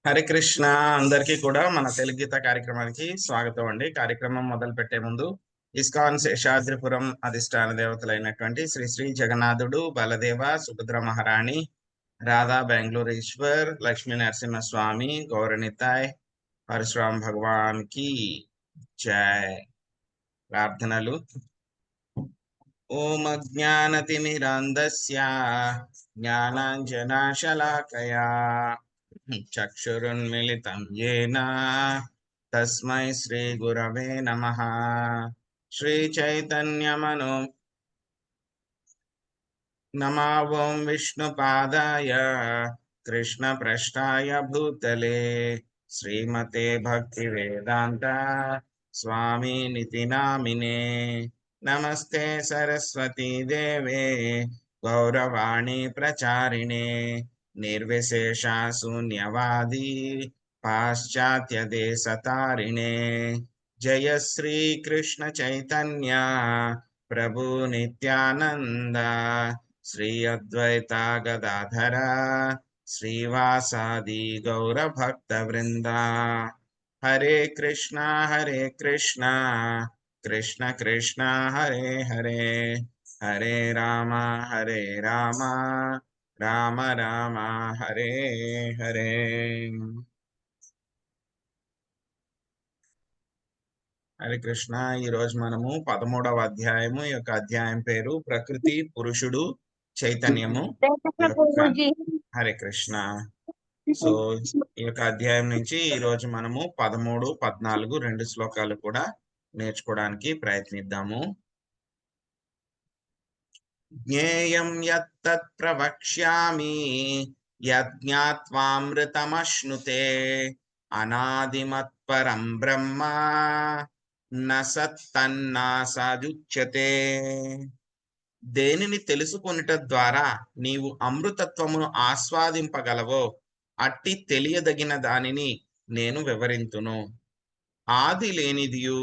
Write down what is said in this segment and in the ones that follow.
హరే కృష్ణ. అందరికీ కూడా మన తెలుగు గీత కార్యక్రమానికి స్వాగతం అండి. కార్యక్రమం మొదలు పెట్టే ముందు ఇస్కాన్ శేషాద్రిపురం అధిష్టాన దేవతలైనటువంటి శ్రీ శ్రీ జగన్నాథుడు, బలదేవ, సుభద్ర మహారాణి, రాధా బెంగళూరు ఈశ్వర్, లక్ష్మీ నరసింహస్వామి, గౌరనితాయ్, పరశురామ్ భగవాన్ కి జై. ప్రార్థనలు. ఓం అజ్ఞానతిమిరాంధస్య జ్ఞానాంజనాశలాకయా చక్షురున్మిళితం యేన తస్మై శ్రీ గురవే నమః. శ్రీ చైతన్యమను నమో ఓం విష్ణుపాదాయ కృష్ణ పృష్ఠాయ భూతలే శ్రీమతే భక్తి వేదాంత స్వామి నితి నామినే. నమస్తే సరస్వతీ దేవే గౌరవాణి ప్రచారిణే నిర్విశేష శూన్యవాది పాశ్చాత్య దేశతారిణే. జయ శ్రీ కృష్ణ చైతన్య ప్రభు నిత్యానంద శ్రీ అద్వైత గదాధర శ్రీవాసాది గౌర భక్త వృంద. హరే కృష్ణ కృష్ణ కృష్ణ హరే హరే, హరే రామ రామ రామ హరే హరే. హరే కృష్ణ. ఈరోజు మనము 13వ అధ్యాయము, ఈ యొక్క అధ్యాయం పేరు ప్రకృతి పురుషుడు చైతన్యము. హరే కృష్ణ. సో ఈ యొక్క అధ్యాయం నుంచి ఈరోజు మనము 13, 14 2 శ్లోకాలు కూడా నేర్చుకోవడానికి ప్రయత్నిద్దాము. జ్ఞేయం యత్తత్ ప్రవక్ష్యామి యజ్ఞాత్వామృతమశ్నుతే అనాదిమత్పరం బ్రహ్మ న సత్తన్నాసాదుచ్యతే. దేనిని తెలుసుకొనుట ద్వారా నీవు అమృతత్వమును ఆస్వాదింపగలవో అట్టి తెలియదగిన దానిని నేను వివరింతును. ఆది లేనిదియు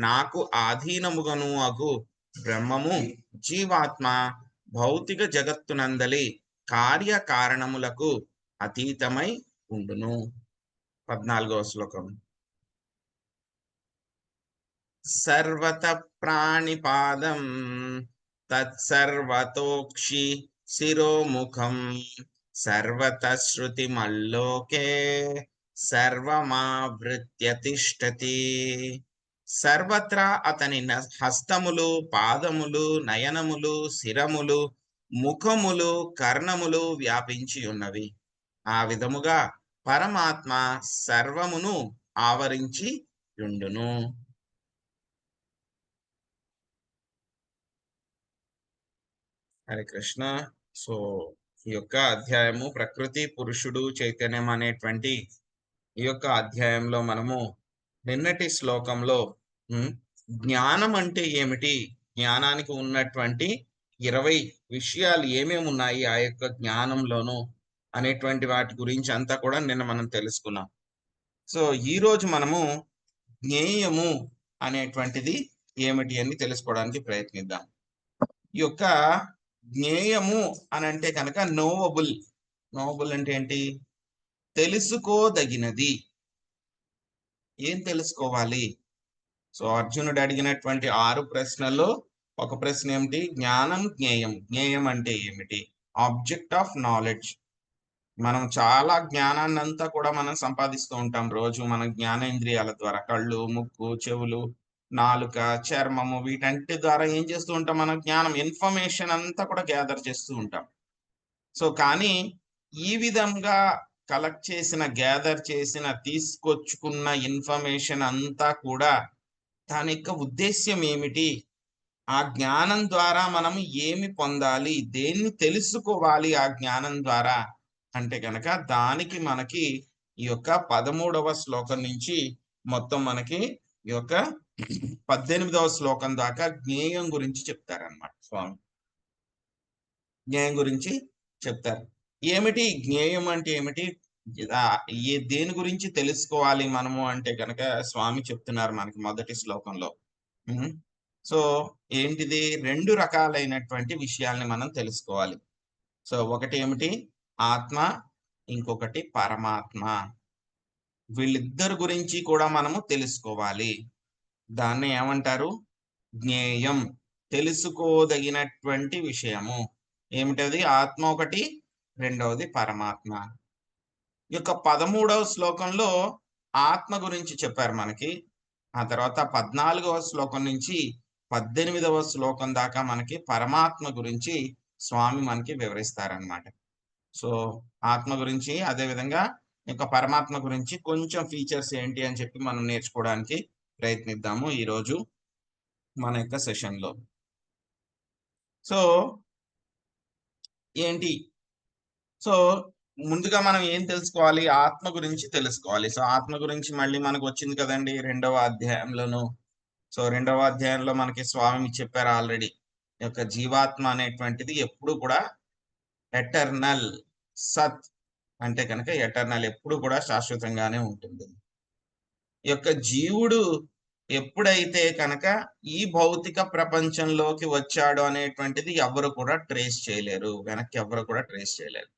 నాకు ఆధీనముగను అగు బ్రహ్మము జీవాత్మ భౌతిక జగత్తునందలి కార్యకారణములకు అతీతమై ఉండును. 14వ శ్లోకం. సర్వత ప్రాణిపాదం తత్సర్వతోక్షి శిరోముఖం సర్వత శృతిమల్లోకే సర్వమావృత్య తిష్టతి. సర్వత్రా అతని హస్తములు, పాదములు, నయనములు, శిరములు, ముఖములు, కర్ణములు వ్యాపించి ఉన్నవి. ఆ విధముగా పరమాత్మ సర్వమును ఆవరించి ఉండును. హరే కృష్ణ. సో ఈ యొక్క అధ్యాయము ప్రకృతి పురుషుడు చైతన్యం అనేటువంటి ఈ యొక్క అధ్యాయంలో మనము నిన్నటి శ్లోకంలో జ్ఞానం అంటే ఏమిటి, జ్ఞానానికి ఉన్నటువంటి 20 విషయాలు ఏమేమి ఉన్నాయి ఆ యొక్క జ్ఞానంలోను అనేటువంటి వాటి గురించి అంతా కూడా నిన్న మనం తెలుసుకున్నాం. సో ఈ రోజు మనము జ్ఞేయము అనేటువంటిది ఏమిటి అని తెలుసుకోవడానికి ప్రయత్నిద్దాం. ఈ యొక్క జ్ఞేయము అని అంటే కనుక నోవబుల్. నోవబుల్ అంటే ఏంటి? తెలుసుకోదగినది. ఏం తెలుసుకోవాలి? సో అర్జునుడు అడిగినటువంటి 6 ప్రశ్నల్లో ఒక ప్రశ్న ఏమిటి? జ్ఞానం జ్ఞేయం. జ్ఞేయం అంటే ఏమిటి? Object of knowledge. మనం చాలా జ్ఞానాన్ని అంతా కూడా మనం సంపాదిస్తూ ఉంటాం రోజు మన జ్ఞానేంద్రియాల ద్వారా. కళ్ళు, ముక్కు, చెవులు, నాలుక, చర్మము, వీటంటి ద్వారా ఏం చేస్తూ ఉంటాం? మన జ్ఞానం, ఇన్ఫర్మేషన్ అంతా కూడా గ్యాదర్ చేస్తూ ఉంటాం. సో కానీ ఈ విధంగా కలెక్ట్ చేసిన, గ్యాదర్ చేసిన, తీసుకొచ్చుకున్న ఇన్ఫర్మేషన్ అంతా కూడా దాని యొక్క ఉద్దేశ్యం ఏమిటి? ఆ జ్ఞానం ద్వారా మనం ఏమి పొందాలి, దేన్ని తెలుసుకోవాలి ఆ జ్ఞానం ద్వారా అంటే కనుక దానికి మనకి ఈ యొక్క 13వ శ్లోకం నుంచి మొత్తం మనకి ఈ యొక్క 18వ శ్లోకం దాకా జ్ఞేయం గురించి చెప్తారన్నమాట స్వామి. జ్ఞేయం గురించి చెప్తారు. ఏమిటి జ్ఞేయం అంటే ఏమిటి? దేని గురించి తెలుసుకోవాలి మనము అంటే కనుక స్వామి చెప్తున్నారు మనకి మొదటి శ్లోకంలో. సో ఏంటిది? 2 రకాలైనటువంటి విషయాల్ని మనం తెలుసుకోవాలి. సో ఒకటి ఏమిటి? ఆత్మ, ఇంకొకటి పరమాత్మ. వీళ్ళిద్దరు గురించి కూడా మనము తెలుసుకోవాలి. దాన్ని ఏమంటారు? జ్ఞేయం, తెలుసుకోదగినటువంటి విషయము. ఏమిటది? ఆత్మ ఒకటి, రెండవది పరమాత్మ. ఈ యొక్క 13వ శ్లోకంలో ఆత్మ గురించి చెప్పారు మనకి. ఆ తర్వాత 14వ శ్లోకం నుంచి 18వ శ్లోకం దాకా మనకి పరమాత్మ గురించి స్వామి మనకి వివరిస్తారనమాట. సో ఆత్మ గురించి, అదే విధంగా ఇంకా పరమాత్మ గురించి కొంచెం ఫీచర్స్ ఏంటి అని చెప్పి మనం నేర్చుకోవడానికి ప్రయత్నిద్దాము ఈరోజు మన యొక్క సెషన్లో. సో ఏంటి? సో ముందుగా మనం ఏం తెలుసుకోవాలి? ఆత్మ గురించి తెలుసుకోవాలి. సో ఆత్మ గురించి మళ్ళీ మనకు వచ్చింది కదండి 2వ అధ్యాయంలోను. సో 2వ అధ్యాయంలో మనకి స్వామి చెప్పారు ఆల్రెడీ, ఈ యొక్క జీవాత్మ అనేటువంటిది ఎప్పుడు కూడా ఎటర్నల్, సత్ అంటే కనుక ఎటర్నల్, ఎప్పుడు కూడా శాశ్వతంగానే ఉంటుంది. ఈ యొక్క జీవుడు ఎప్పుడైతే కనుక ఈ భౌతిక ప్రపంచంలోకి వచ్చాడు అనేటువంటిది ఎవరు కూడా ట్రేస్ చేయలేరు, వెనక్కి ఎవరు కూడా ట్రేస్ చేయలేరు.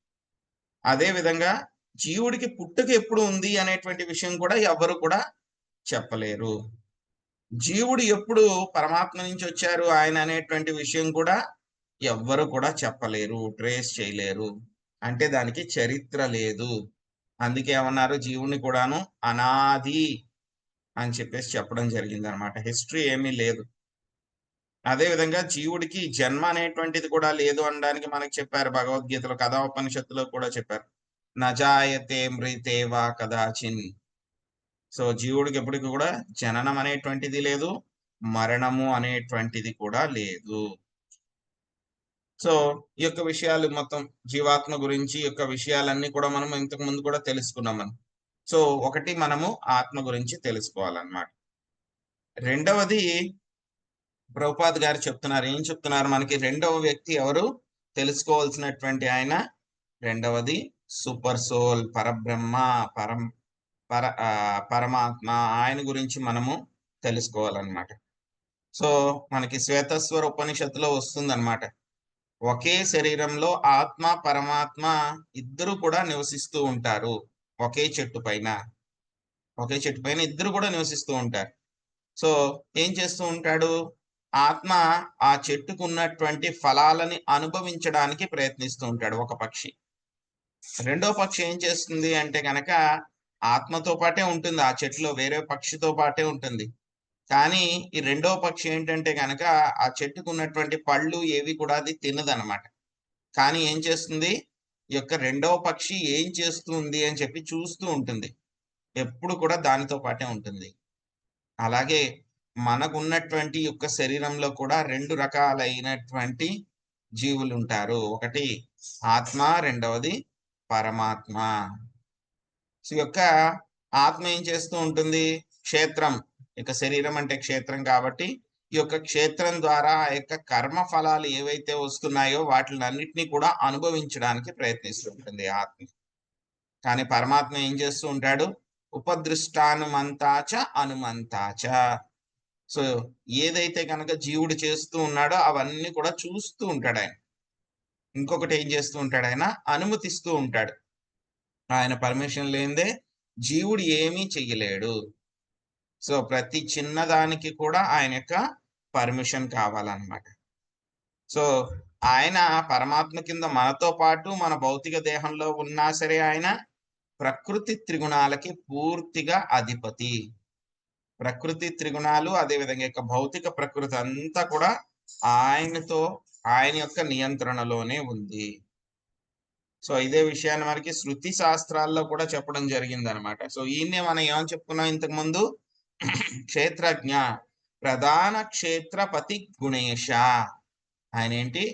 అదే విధంగా జీవుడికి పుట్టుక ఎప్పుడు ఉంది అనేటువంటి విషయం కూడా ఎవరు కూడా చెప్పలేరు. జీవుడు ఎప్పుడు పరమాత్మ నుంచి వచ్చారు ఆయన అనేటువంటి విషయం కూడా ఎవ్వరు కూడా చెప్పలేరు, ట్రేస్ చేయలేరు. అంటే దానికి చరిత్ర లేదు. అందుకే ఏమన్నారు? జీవుని కూడాను అనాది అని చెప్పేసి చెప్పడం జరిగింది అనమాట. హిస్టరీ ఏమీ లేదు. అదే విధంగా జీవుడికి జన్మ అనేటువంటిది కూడా లేదు అనడానికి మనకి చెప్పారు భగవద్గీతలో, కథోపనిషత్తులో కూడా చెప్పారు. నజాయతే మృతే వా కదాచిన్. సో జీవుడికి ఎప్పటికీ కూడా జననం అనేటువంటిది లేదు, మరణము అనేటువంటిది కూడా లేదు. సో ఈ యొక్క విషయాలు మొత్తం జీవాత్మ గురించి యొక్క విషయాలన్నీ కూడా మనం ఇంతకు ముందు కూడా తెలుసుకున్నాం మనం. సో ఒకటి మనము ఆత్మ గురించి తెలుసుకోవాలన్నమాట. రెండవది ప్రభుపాద్ గారు చెప్తున్నారు. ఏం చెప్తున్నారు మనకి? రెండవ వ్యక్తి ఎవరు తెలుసుకోవాల్సినటువంటి ఆయన? రెండవది సూపర్ సోల్, పరబ్రహ్మ, పరమాత్మ. ఆయన గురించి మనము తెలుసుకోవాలన్నమాట. సో మనకి శ్వేతస్వర ఉపనిషత్తులో వస్తుందన్నమాట. ఒకే శరీరంలో ఆత్మ పరమాత్మ ఇద్దరు కూడా నివసిస్తూ ఉంటారు. ఒకే చెట్టు పైన ఇద్దరు కూడా నివసిస్తూ ఉంటారు. సో ఏం చేస్తూ ఉంటాడు? ఆత్మ ఆ చెట్టుకు ఉన్నటువంటి ఫలాలని అనుభవించడానికి ప్రయత్నిస్తూ ఉంటాడు ఒక పక్షి. రెండో పక్షి ఏం చేస్తుంది అంటే కనుక ఆత్మతో పాటే ఉంటుంది, ఆ చెట్టులో వేరే పక్షితో పాటే ఉంటుంది. కానీ ఈ రెండో పక్షి ఏంటంటే కనుక ఆ చెట్టుకు ఉన్నటువంటి పళ్ళు ఏవి కూడా అది తినదనమాట. కానీ ఏం చేస్తుంది? ఈ యొక్క రెండవ పక్షి ఏం చేస్తుంది అని చెప్పి చూస్తూ ఉంటుంది. ఎప్పుడు కూడా దానితో పాటే ఉంటుంది. అలాగే మనకున్నటువంటి యొక్క శరీరంలో కూడా రెండు రకాలైనటువంటి జీవులు ఉంటారు. ఒకటి ఆత్మ, రెండవది పరమాత్మ. సో యొక్క ఆత్మ ఏం చేస్తూ ఉంటుంది? క్షేత్రం, ఇక శరీరం అంటే క్షేత్రం కాబట్టి ఈ యొక్క క్షేత్రం ద్వారా ఆ యొక్క కర్మ ఫలాలు ఏవైతే వస్తున్నాయో వాటిలన్నిటినీ కూడా అనుభవించడానికి ప్రయత్నిస్తుంటుంది ఆత్మ. కానీ పరమాత్మ ఏం చేస్తూ ఉంటాడు? ఉపదృష్టానుమంతాచ అనుమంతాచ. సో ఏదైతే కనుక జీవుడు చేస్తూ ఉన్నాడో అవన్నీ కూడా చూస్తూ ఉంటాడు ఆయన. ఇంకొకటి ఏం చేస్తూ ఉంటాడు? ఆయన అనుమతిస్తూ ఉంటాడు. ఆయన పర్మిషన్ లేనిదే జీవుడు ఏమీ చెయ్యలేడు. సో ప్రతి చిన్నదానికి కూడా ఆయన యొక్క పర్మిషన్ కావాలన్నమాట. సో ఆయన పరమాత్మ కింద మనతో పాటు మన భౌతిక దేహంలో ఉన్నా సరే ఆయన ప్రకృతి త్రిగుణాలకి పూర్తిగా అధిపతి. ప్రకృతి త్రిగుణాలు, అదేవిధంగా యొక్క భౌతిక ప్రకృతి అంతా కూడా ఆయన యొక్క నియంత్రణలోనే ఉంది. సో ఇదే విషయాన్ని మనకి శృతి శాస్త్రాల్లో కూడా చెప్పడం జరిగింది అనమాట. సో ఈయన్నే మనం ఏమని చెప్పుకున్నాం ఇంతకు ముందు? క్షేత్రజ్ఞ, ప్రధాన క్షేత్రపతి గుణేశ. ఆయన ఏంటి?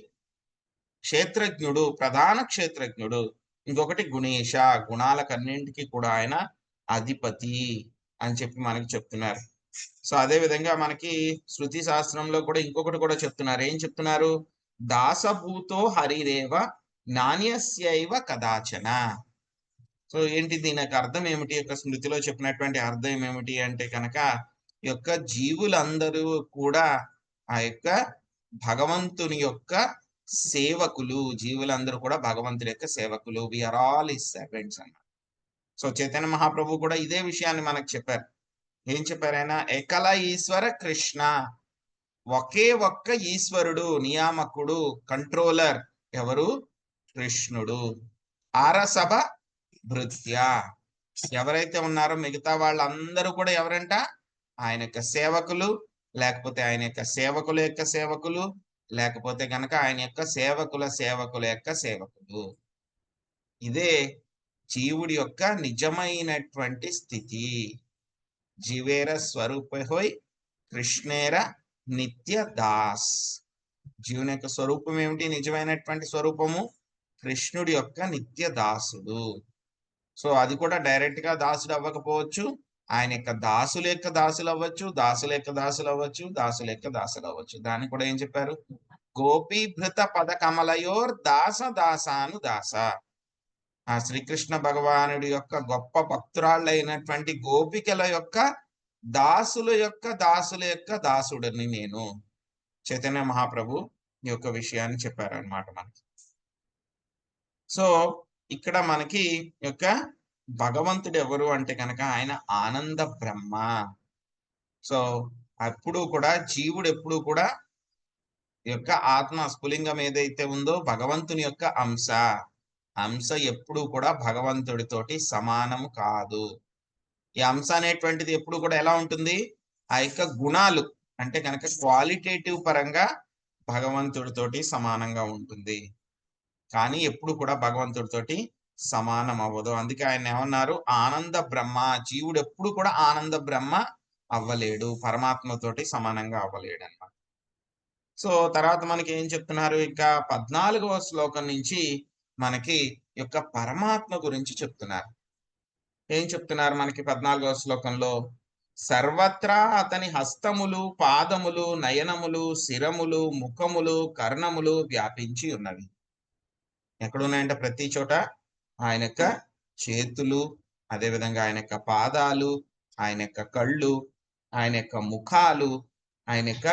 క్షేత్రజ్ఞుడు, ప్రధాన క్షేత్రజ్ఞుడు. ఇంకొకటి గుణేశ, గుణాలకన్నింటికి కూడా ఆయన అధిపతి అని చెప్పి మనకి చెప్తున్నారు. సో అదే విధంగా మనకి శృతి శాస్త్రంలో కూడా ఇంకొకటి కూడా చెప్తున్నారు. ఏం చెప్తున్నారు? దాసభూతో హరిరేవ నాణ్యస్యైవ కదాచన. సో ఏంటి దీని యొక్క అర్థం ఏమిటి? యొక్క స్మృతిలో చెప్పినటువంటి అర్థం ఏమిటి అంటే కనుక ఈ యొక్క జీవులందరూ కూడా ఆ యొక్క భగవంతుని యొక్క సేవకులు. జీవులందరూ కూడా భగవంతుని యొక్క సేవకులు. We are all his servants అన్నమాట. సో చైతన్య మహాప్రభు కూడా ఇదే విషయాన్ని మనకు చెప్పారు. ఏం చెప్పారు ఆయన? ఏకల ఈశ్వర కృష్ణ, ఒకే ఒక్క ఈశ్వరుడు, నియామకుడు, కంట్రోలర్ ఎవరు? కృష్ణుడు. ఆరసభ భృత్య, ఎవరైతే ఉన్నారో మిగతా వాళ్ళందరూ కూడా ఎవరంట? ఆయన యొక్క సేవకులు, లేకపోతే ఆయన యొక్క సేవకుల యొక్క సేవకులు, లేకపోతే గనక ఆయన యొక్క సేవకుల సేవకుల యొక్క సేవకులు. ఇదే జీవుడి యొక్క నిజమైనటువంటి స్థితి. జీవేర స్వరూప హోయ్ కృష్ణేర నిత్య దాస్. జీవుని యొక్క స్వరూపం ఏమిటి? నిజమైనటువంటి స్వరూపము కృష్ణుడి యొక్క నిత్య దాసుడు. సో అది కూడా డైరెక్ట్ గా దాసుడు అవ్వకపోవచ్చు, ఆయన యొక్క దాసుల యొక్క దాసులు అవ్వచ్చు, దాసుల యొక్క దాసులు అవ్వచ్చు, దాసుల యొక్క దాసులు అవ్వచ్చు. దాన్ని కూడా ఏం చెప్పారు? గోపీభృత పద కమలయోర్ దాస దాసాను దాస. ఆ శ్రీకృష్ణ భగవానుడి యొక్క గొప్ప భక్తురాళ్ళైనటువంటి గోపికల యొక్క దాసుల యొక్క దాసుల యొక్క దాసుడిని నేను. చైతన్య మహాప్రభు ఈ యొక్క విషయాన్ని చెప్పారనమాట మనకి. సో ఇక్కడ మనకి యొక్క భగవంతుడు ఎవరు అంటే కనుక ఆయన ఆనంద బ్రహ్మ. సో అప్పుడు కూడా జీవుడు ఎప్పుడు కూడా యొక్క ఆత్మ స్ఫులింగం ఏదైతే ఉందో భగవంతుని యొక్క అంశ. అంశ ఎప్పుడు కూడా భగవంతుడితోటి సమానము కాదు. ఈ అంశ అనేటువంటిది ఎప్పుడు కూడా ఎలా ఉంటుంది? ఆ యొక్క గుణాలు అంటే కనుక క్వాలిటేటివ్ పరంగా భగవంతుడితోటి సమానంగా ఉంటుంది, కానీ ఎప్పుడు కూడా భగవంతుడితోటి సమానం అవ్వదు. అందుకే ఆయన ఏమన్నారు? ఆనంద బ్రహ్మ. జీవుడు ఎప్పుడు కూడా ఆనంద బ్రహ్మ అవ్వలేడు, పరమాత్మతోటి సమానంగా అవ్వలేడు అన్నమాట. సో తర్వాత మనకి ఏం చెప్తున్నారు? ఇక 14వ శ్లోకం నుంచి మనకి యొక్క పరమాత్మ గురించి చెప్తున్నారు. ఏం చెప్తున్నారు మనకి 14వ శ్లోకంలో? సర్వత్రా అతని హస్తములు, పాదములు, నయనములు, శిరములు, ముఖములు, కర్ణములు వ్యాపించి ఉన్నవి. ఎక్కడున్నాయంటే ప్రతి చోట ఆయన యొక్క చేతులు, అదేవిధంగా ఆయన యొక్క పాదాలు, ఆయన యొక్క కళ్ళు, ఆయన యొక్క ముఖాలు, ఆయన యొక్క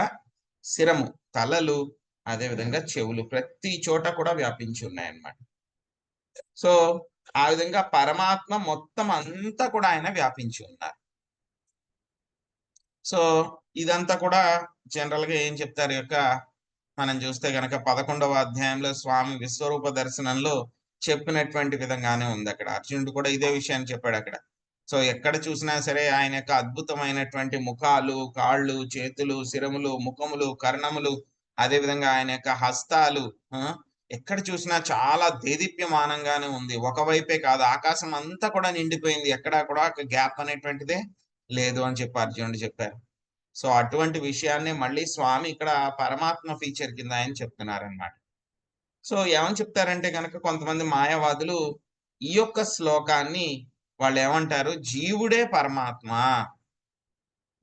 శిరము తలలు, అదేవిధంగా చెవులు ప్రతి చోట కూడా వ్యాపించి ఉన్నాయన్నమాట. సో ఆ విధంగా పరమాత్మ మొత్తం అంతా కూడా ఆయన వ్యాపించి ఉన్నారు. సో ఇదంతా కూడా జనరల్ గా ఏం చెప్తారు? యొక్క మనం చూస్తే గనక 11వ అధ్యాయంలో స్వామి విశ్వరూప దర్శనంలో చెప్పినటువంటి విధంగానే ఉంది. అక్కడ అర్జునుడు కూడా ఇదే విషయాన్ని చెప్పాడు అక్కడ. సో ఎక్కడ చూసినా సరే ఆయన యొక్క అద్భుతమైనటువంటి ముఖాలు, కాళ్ళు, చేతులు, శిరములు, ముఖములు, కర్ణములు, అదే విధంగా ఆయన యొక్క హస్తాలు ఎక్కడ చూసినా చాలా దేదీప్యమానంగానే ఉంది. ఒకవైపే కాదు, ఆకాశం అంతా కూడా నిండిపోయింది, ఎక్కడా కూడా ఒక గ్యాప్ అనేటువంటిదే లేదు అని చెప్పి అర్జునుడు చెప్పారు. సో అటువంటి విషయాన్ని మళ్ళీ స్వామి ఇక్కడ పరమాత్మ ఫీచర్ కింద ఆయన చెప్తున్నారనమాట. సో ఏమని చెప్తారంటే కనుక కొంతమంది మాయావాదులు ఈ యొక్క శ్లోకాన్ని వాళ్ళు ఏమంటారు? జీవుడే పరమాత్మ,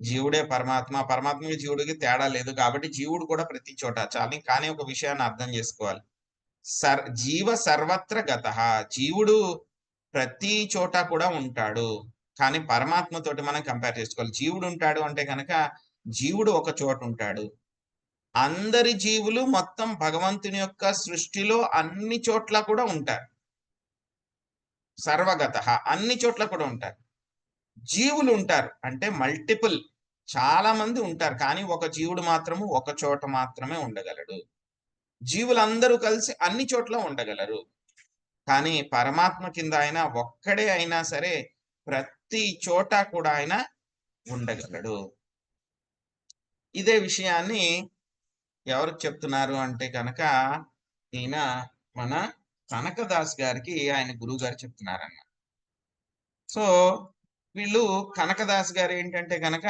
జీవుడే పరమాత్మ, పరమాత్మకి జీవుడికి తేడా లేదు కాబట్టి జీవుడు కూడా ప్రతి చోట చాలి. కానీ ఒక విషయాన్ని అర్థం చేసుకోవాలి. జీవ సర్వత్ర గతః, జీవుడు ప్రతి చోట కూడా ఉంటాడు, కానీ పరమాత్మతోటి మనం కంపేర్ చేసుకోవాలి. జీవుడు ఉంటాడు అంటే కనుక జీవుడు ఒక చోట ఉంటాడు. అందరి జీవులు మొత్తం భగవంతుని యొక్క సృష్టిలో అన్ని చోట్ల కూడా ఉంటారు. సర్వగతః అన్ని చోట్ల కూడా ఉంటారు. జీవులు ఉంటారు అంటే మల్టిపుల్, చాలా మంది ఉంటారు, కానీ ఒక జీవుడు మాత్రము ఒక చోట మాత్రమే ఉండగలడు. జీవులందరూ కలిసి అన్ని చోట్ల ఉండగలరు, కానీ పరమాత్మ కింద ఆయన ఒక్కడే అయినా సరే ప్రతి చోట కూడా ఆయన ఉండగలడు. ఇదే విషయాన్ని ఎవరికి చెప్తున్నారు అంటే కనుక ఈయన మన కనకదాస్ గారికి ఆయన గురువు గారు చెప్తున్నారన్న. సో వీళ్ళు కనకదాస్ గారు ఏంటంటే కనుక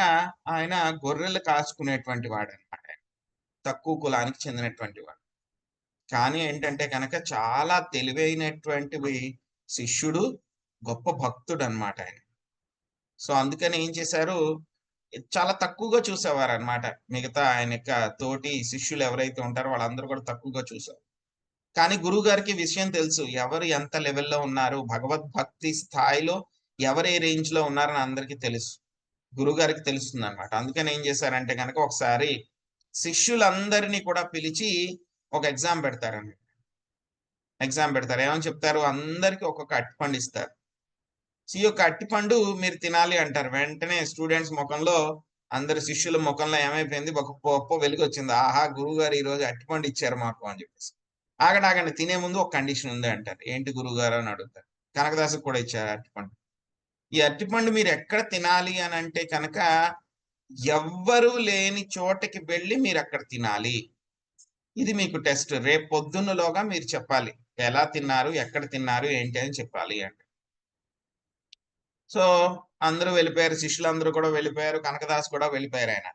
ఆయన గొర్రెలు కాచుకునేటువంటి వాడు అనమాట, తక్కువ కులానికి చెందినటువంటి వాడు. కానీ ఏంటంటే కనుక చాలా తెలివైనటువంటి శిష్యుడు, గొప్ప భక్తుడు అనమాట ఆయన. సో అందుకని ఏం చేశారు? చాలా తక్కువగా చూసేవారు అనమాట. మిగతా ఆయన యొక్క తోటి శిష్యులు ఎవరైతే ఉంటారో వాళ్ళందరూ కూడా తక్కువగా చూసారు. కానీ గురువు గారికి విషయం తెలుసు, ఎవరు ఎంత లెవెల్లో ఉన్నారు, భగవద్భక్తి స్థాయిలో ఎవరు ఏ రేంజ్ లో ఉన్నారని అందరికీ తెలుసు, గురువు గారికి తెలుస్తుంది అనమాట. అందుకని ఏం చేశారంటే కనుక ఒకసారి శిష్యులందరినీ కూడా పిలిచి ఒక ఎగ్జామ్ పెడతారండి. ఎగ్జామ్ పెడతారు. ఏమని చెప్తారు? అందరికి ఒక్కొక్క అరటిపండు ఇస్తారు. ఈ యొక్క అట్టిపండు మీరు తినాలి అంటారు. వెంటనే స్టూడెంట్స్ ముఖంలో, అందరి శిష్యుల ముఖంలో ఏమైపోయింది, ఒక గొప్ప వెలుగు వచ్చింది. ఆహా, గురువు గారు ఈ రోజు అట్టిపండు ఇచ్చారు మాకు అని చెప్పేసి. ఆగండి ఆగండి, తినే ముందు ఒక కండిషన్ ఉంది అంటారు. ఏంటి గురువు గారు అని అడుగుతారు. కనకదాసుకు కూడా ఇచ్చారు అట్టిపండు. ఈ అట్టిపండు మీరు ఎక్కడ తినాలి అని అంటే కనుక, ఎవ్వరు లేని చోటకి వెళ్ళి మీరు అక్కడ తినాలి. ఇది మీకు టెస్ట్. రేపు పొద్దున్నలోగా మీరు చెప్పాలి ఎలా తిన్నారు, ఎక్కడ తిన్నారు, ఏంటి అని చెప్పాలి అంటే. సో అందరూ వెళ్ళిపోయారు, శిష్యులందరూ కూడా వెళ్ళిపోయారు, కనకదాస్ కూడా వెళ్ళిపోయారు.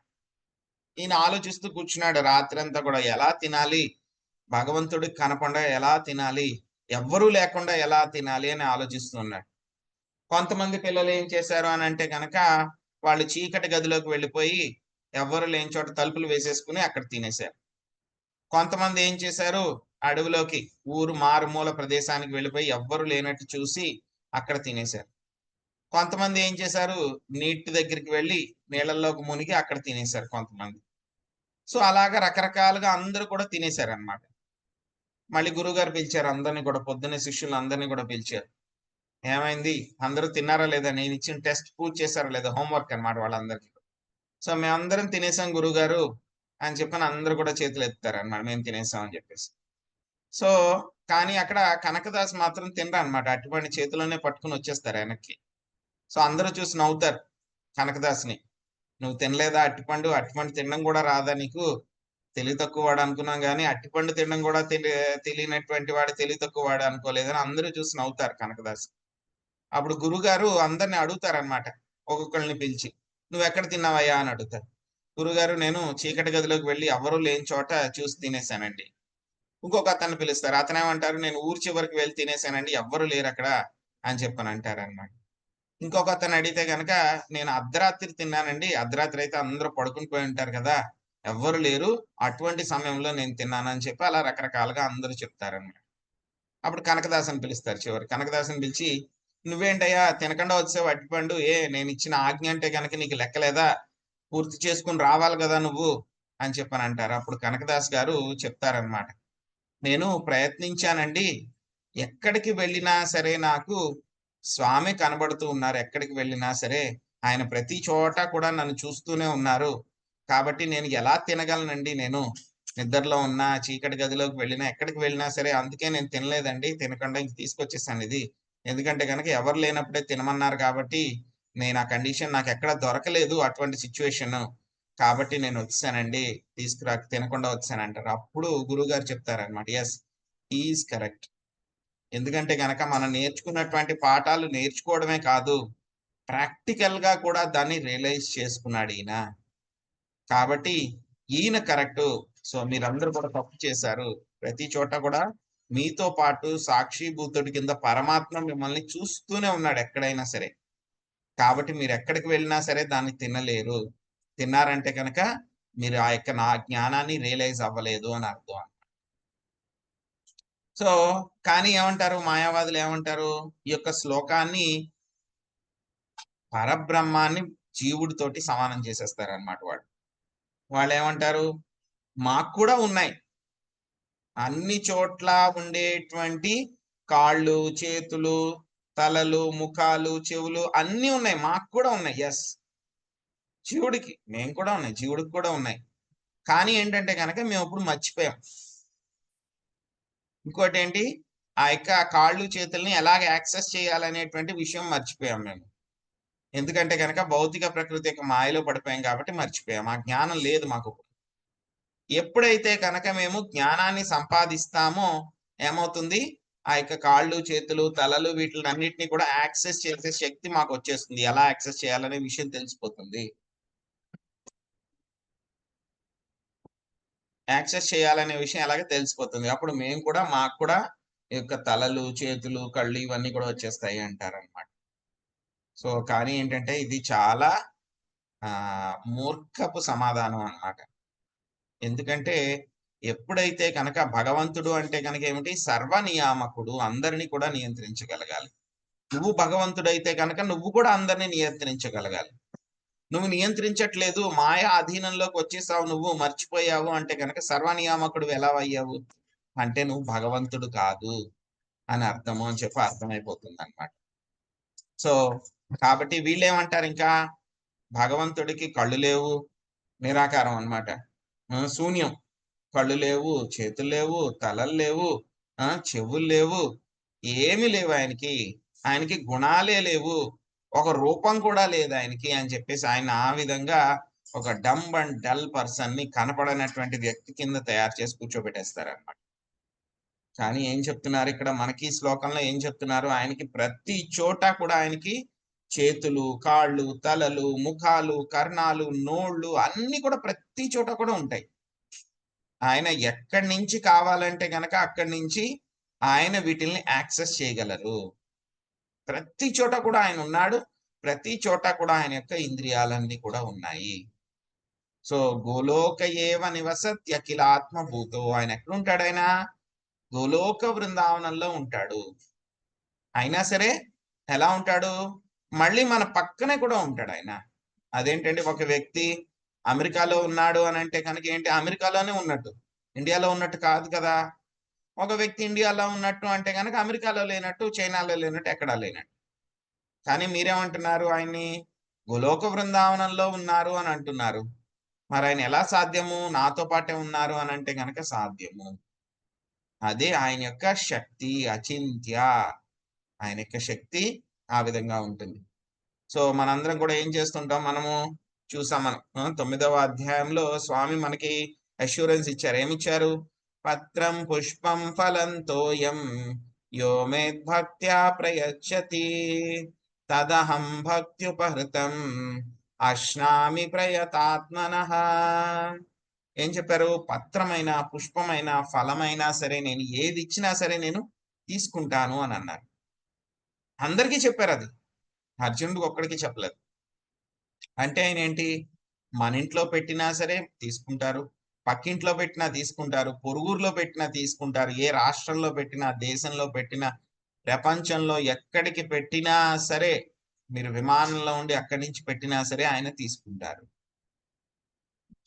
ఈయన ఆలోచిస్తూ కూర్చున్నాడు రాత్రంతా కూడా, ఎలా తినాలి, భగవంతుడికి కనపడకుండా ఎలా తినాలి, ఎవ్వరూ లేకుండా ఎలా తినాలి అని ఆలోచిస్తున్నాడు. కొంతమంది పిల్లలు ఏం చేశారు అని అంటే కనుక, వాళ్ళు చీకటి గదిలోకి వెళ్ళిపోయి ఎవ్వరు లేని చోట తలుపులు వేసేసుకుని అక్కడ తినేశారు. కొంతమంది ఏం చేశారు, అడవిలోకి, ఊరు మారుమూల ప్రదేశానికి వెళ్ళిపోయి ఎవ్వరు లేనట్టు చూసి అక్కడ తినేశారు. కొంతమంది ఏం చేశారు, నీటి దగ్గరికి వెళ్ళి నీళ్ళల్లోకి మునిగి అక్కడ తినేశారు కొంతమంది. సో అలాగా రకరకాలుగా అందరూ కూడా తినేశారు అనమాట. మళ్ళీ గురువుగారు పిలిచారు అందరిని కూడా, పొద్దున్నే శిష్యులు అందరినీ కూడా పిలిచారు. ఏమైంది, అందరూ తిన్నారా లేదా, నేను ఇచ్చిన టెస్ట్ పూర్తి చేశారా లేదా, హోంవర్క్ అనమాట వాళ్ళందరికీ. సో మేమందరం తినేసాం గురువుగారు అని చెప్పని అందరూ కూడా చేతులు ఎత్తారు అనమాట, మేము తినేసాం అని చెప్పేసి. సో కానీ అక్కడ కనకదాస్ మాత్రం తినరా అనమాట, అట్టిపండు చేతిలోనే పట్టుకుని వచ్చేస్తారు వెనక్కి. సో అందరూ చూసి నవ్వుతారు కనకదాస్ని. నువ్వు తినలేదా అట్టిపండు, అట్టిపండు తినడం కూడా రాదా నీకు, తెలివి తక్కువ వాడు అనుకున్నాం కానీ అట్టిపండు తినడం కూడా తెలియనటువంటి వాడు తెలివి తక్కువ వాడు అనుకోలేదని అందరూ చూసి నవ్వుతారు కనకదాస్. అప్పుడు గురుగారు అందరిని అడుగుతారనమాట, ఒక్కొక్కరిని పిలిచి, నువ్వు ఎక్కడ తిన్నావయ్యా అని అడుగుతారు. గురుగారు, నేను చీకటి గదిలోకి వెళ్ళి ఎవరూ లేని చోట చూసి తినేశానండి. ఇంకొక అతన్ని పిలుస్తారు, అతనేమంటారు, నేను ఊరు చివరికి వెళ్ళి తినేశానండి, ఎవ్వరు లేరు అక్కడ అని చెప్పని అంటారనమాట. ఇంకొక అతను అడిగితే గనక, నేను అర్ధరాత్రి తిన్నానండి, అర్ధరాత్రి అయితే అందరూ పడుకుని పోయి ఉంటారు కదా, ఎవ్వరు లేరు, అటువంటి సమయంలో నేను తిన్నానని చెప్పి అలా రకరకాలుగా అందరూ చెప్తారనమాట. అప్పుడు కనకదాసని పిలుస్తారు చివరి. కనకదాసని పిలిచి, నువ్వేంటయ్యా తినకుండా వచ్చావు అట్టిపండు, నేను ఇచ్చిన ఆజ్ఞ అంటే గనక నీకు లెక్కలేదా, పూర్తి చేసుకుని రావాలి కదా నువ్వు అని చెప్పని అంటారు. అప్పుడు కనకదాస్ గారు చెప్తారనమాట, నేను ప్రయత్నించానండి, ఎక్కడికి వెళ్ళినా సరే నాకు స్వామి కనబడుతూ ఉన్నారు, ఎక్కడికి వెళ్ళినా సరే ఆయన ప్రతి చోట కూడా నన్ను చూస్తూనే ఉన్నారు. కాబట్టి నేను ఎలా తినగలనండి, నేను నిద్రలో ఉన్నా, చీకటి గదిలోకి వెళ్ళినా, ఎక్కడికి వెళ్ళినా సరే. అందుకే నేను తినలేదండి, తినకుండా ఇంక తీసుకొచ్చేసాను ఇది. ఎందుకంటే గనక ఎవరు లేనప్పుడే తినమన్నారు కాబట్టి, నేను ఆ కండిషన్ నాకు ఎక్కడ దొరకలేదు అటువంటి సిచ్యువేషన్. కాబట్టి నేను వచ్చేసానండి, తినకుండా వచ్చానంటారు. అప్పుడు గురువుగారు చెప్తారనమాట, ఎస్, హి ఈజ్ కరెక్ట్. ఎందుకంటే గనక మనం నేర్చుకున్నటువంటి పాఠాలు నేర్చుకోవడమే కాదు, ప్రాక్టికల్ గా కూడా దాన్ని రియలైజ్ చేసుకున్నాడు ఈయన. కాబట్టి ఈయన కరెక్ట్. సో మీరందరూ కూడా తప్పు చేశారు. ప్రతి చోట కూడా మీతో పాటు సాక్షిభూతుడి కింద పరమాత్మ మిమ్మల్ని చూస్తూనే ఉన్నాడు ఎక్కడైనా సరే. కాబట్టి మీరు ఎక్కడికి వెళ్ళినా సరే దాన్ని తినలేరు. తిన్నారంటే కనుక మీరు ఆ యొక్క నా జ్ఞానాన్ని రియలైజ్ అవ్వలేదు అని అర్థం. సో కానీ ఏమంటారు మాయావాదులు, ఏమంటారు, ఈ యొక్క శ్లోకాన్ని పరబ్రహ్మాన్ని జీవుడితోటి సమానం చేసేస్తారు అనమాట. వాళ్ళు ఏమంటారు, మాకు కూడా ఉన్నాయి, అన్ని చోట్ల ఉండేటువంటి కాళ్ళు, చేతులు, తలలు, ముఖాలు, చెవులు అన్నీ ఉన్నాయి, మాకు కూడా ఉన్నాయి. ఎస్, జీవుడికి మేము కూడా ఉన్నాయి, జీవుడికి కూడా ఉన్నాయి. కానీ ఏంటంటే కనుక మేము ఇప్పుడు మర్చిపోయాం. ఇంకోటి ఏంటి, ఆ యొక్క కాళ్ళు చేతుల్ని ఎలాగ యాక్సెస్ చేయాలనేటువంటి విషయం మర్చిపోయాం మేము. ఎందుకంటే కనుక భౌతిక ప్రకృతి యొక్క మాయలో పడిపోయాం కాబట్టి మర్చిపోయాం. ఆ జ్ఞానం లేదు మాకు. ఎప్పుడైతే కనుక మేము జ్ఞానాన్ని సంపాదిస్తామో ఏమవుతుంది, ఆ యొక్క కాళ్ళు, చేతులు, తలలు వీటిని అన్నిటిని కూడా యాక్సెస్ చేసే శక్తి మాకు వచ్చేస్తుంది. ఎలా యాక్సెస్ చేయాలనే విషయం తెలిసిపోతుంది. యాక్సెస్ చేయాలనే విషయం ఎలాగ తెలిసిపోతుంది. అప్పుడు మేము కూడా, మాకు కూడా ఈ యొక్క తలలు, చేతులు, కళ్ళు ఇవన్నీ కూడా వచ్చేస్తాయి అంటారనమాట. సో కానీ ఏంటంటే ఇది చాలా మూర్ఖపు సమాధానం అన్నమాట. ఎందుకంటే ఎప్పుడైతే కనుక భగవంతుడు అంటే కనుక ఏమిటి, సర్వనియామకుడు, అందరినీ కూడా నియంత్రించగలగాలి. నువ్వు భగవంతుడైతే కనుక నువ్వు కూడా అందరినీ నియంత్రించగలగాలి. నువ్వు నియంత్రించట్లేదు, మాయ అధీనంలోకి వచ్చేసావు, నువ్వు మర్చిపోయావు అంటే కనుక సర్వనియామకుడు ఎలా అయ్యావు అంటే నువ్వు భగవంతుడు కాదు అని అర్థము అని చెప్పి అర్థమైపోతుంది అనమాట. సో కాబట్టి వీళ్ళేమంటారు ఇంకా భగవంతుడికి కళ్ళు లేవు, నిరాకారం అన్నమాట. శూన్యం. కళ్ళు లేవు, చేతులు లేవు, తలలు లేవు, చెవులు లేవు, ఏమీ లేవు ఆయనకి. ఆయనకి గుణాలే లేవు, ఒక రూపం కూడా లేదు ఆయనకి అని చెప్పేసి ఆయన ఆ విధంగా ఒక డంబ్ అండ్ డల్ పర్సన్ ని, కనపడనటువంటి వ్యక్తి కింద తయారు చేసి కూర్చోబెట్టేస్తారు అన్నమాట. కానీ ఏం చెప్తున్నారు ఇక్కడ మనకి ఈ శ్లోకంలో ఏం చెప్తున్నారు? ఆయనకి ప్రతి చోట కూడా ఆయనకి చేతులు, కాళ్ళు, తలలు, ముఖాలు, కర్ణాలు, నోళ్ళు అన్ని కూడా ప్రతి చోట కూడా ఉంటాయి. ఆయన ఎక్కడి నుంచి కావాలంటే గనక అక్కడి నుంచి ఆయన వీటిల్ని యాక్సెస్ చేయగలరు. ప్రతి చోట కూడా ఆయన ఉన్నాడు. ప్రతి చోట కూడా ఆయన యొక్క ఇంద్రియాలన్నీ కూడా ఉన్నాయి. సో గోలోక ఏవ నివసత్యఖిలాత్మభూతో. ఆయన ఎక్కడుంటాడు? ఆయన గోలోక బృందావనంలో ఉంటాడు. అయినా సరే ఎలా ఉంటాడు? మళ్ళీ మన పక్కనే కూడా ఉంటాడు ఆయన. అదేంటండి, ఒక వ్యక్తి అమెరికాలో ఉన్నాడు అని అంటే కనుక ఏంటి, అమెరికాలోనే ఉన్నట్టు, ఇండియాలో ఉన్నట్టు కాదు కదా. ఒక వ్యక్తి ఇండియాలో ఉన్నట్టు అంటే కనుక అమెరికాలో లేనట్టు, చైనాలో లేనట్టు, ఎక్కడా లేనట్టు. కానీ మీరేమంటున్నారు? ఆయన్ని గోలోక బృందావనంలో ఉన్నారు అని అంటున్నారు. మరి ఆయన ఎలా సాధ్యము? నాతో పాటే ఉన్నారు అని అంటే కనుక సాధ్యము. అదే ఆయన యొక్క శక్తి, అచింత్య. ఆయన యొక్క శక్తి ఆ విధంగా ఉంటుంది. సో మనందరం కూడా ఏం చేస్తుంటాం? మనము చూసాం, మనం 9వ అధ్యాయంలో స్వామి మనకి అష్యూరెన్స్ ఇచ్చారు. ఏమిచ్చారు? పత్రం పుష్పం ఫలం తోయం యో మేద్భక్త్యా ప్రయచ్చతి తదహం భక్త్యుపహృతం అశ్నామి ప్రయతాత్మనః. ఏం చెప్పారు? పత్రమైన, పుష్పమైన, ఫలమైనా సరే, నేను ఏది ఇచ్చినా సరే నేను తీసుకుంటాను అని అన్నారు. అందరికీ చెప్పారు అది, అర్జునుడికి ఒక్కడికి చెప్పలేదు. అంటే ఆయన ఏంటి? మన ఇంట్లో పెట్టినా సరే తీసుకుంటారు, పక్కింట్లో పెట్టినా తీసుకుంటారు, పొరుగురులో పెట్టినా తీసుకుంటారు, ఏ రాష్ట్రంలో పెట్టినా, దేశంలో పెట్టినా, ప్రపంచంలో ఎక్కడికి పెట్టినా సరే, మీరు విమానంలో ఉండి అక్కడి నుంచి పెట్టినా సరే ఆయన తీసుకుంటారు.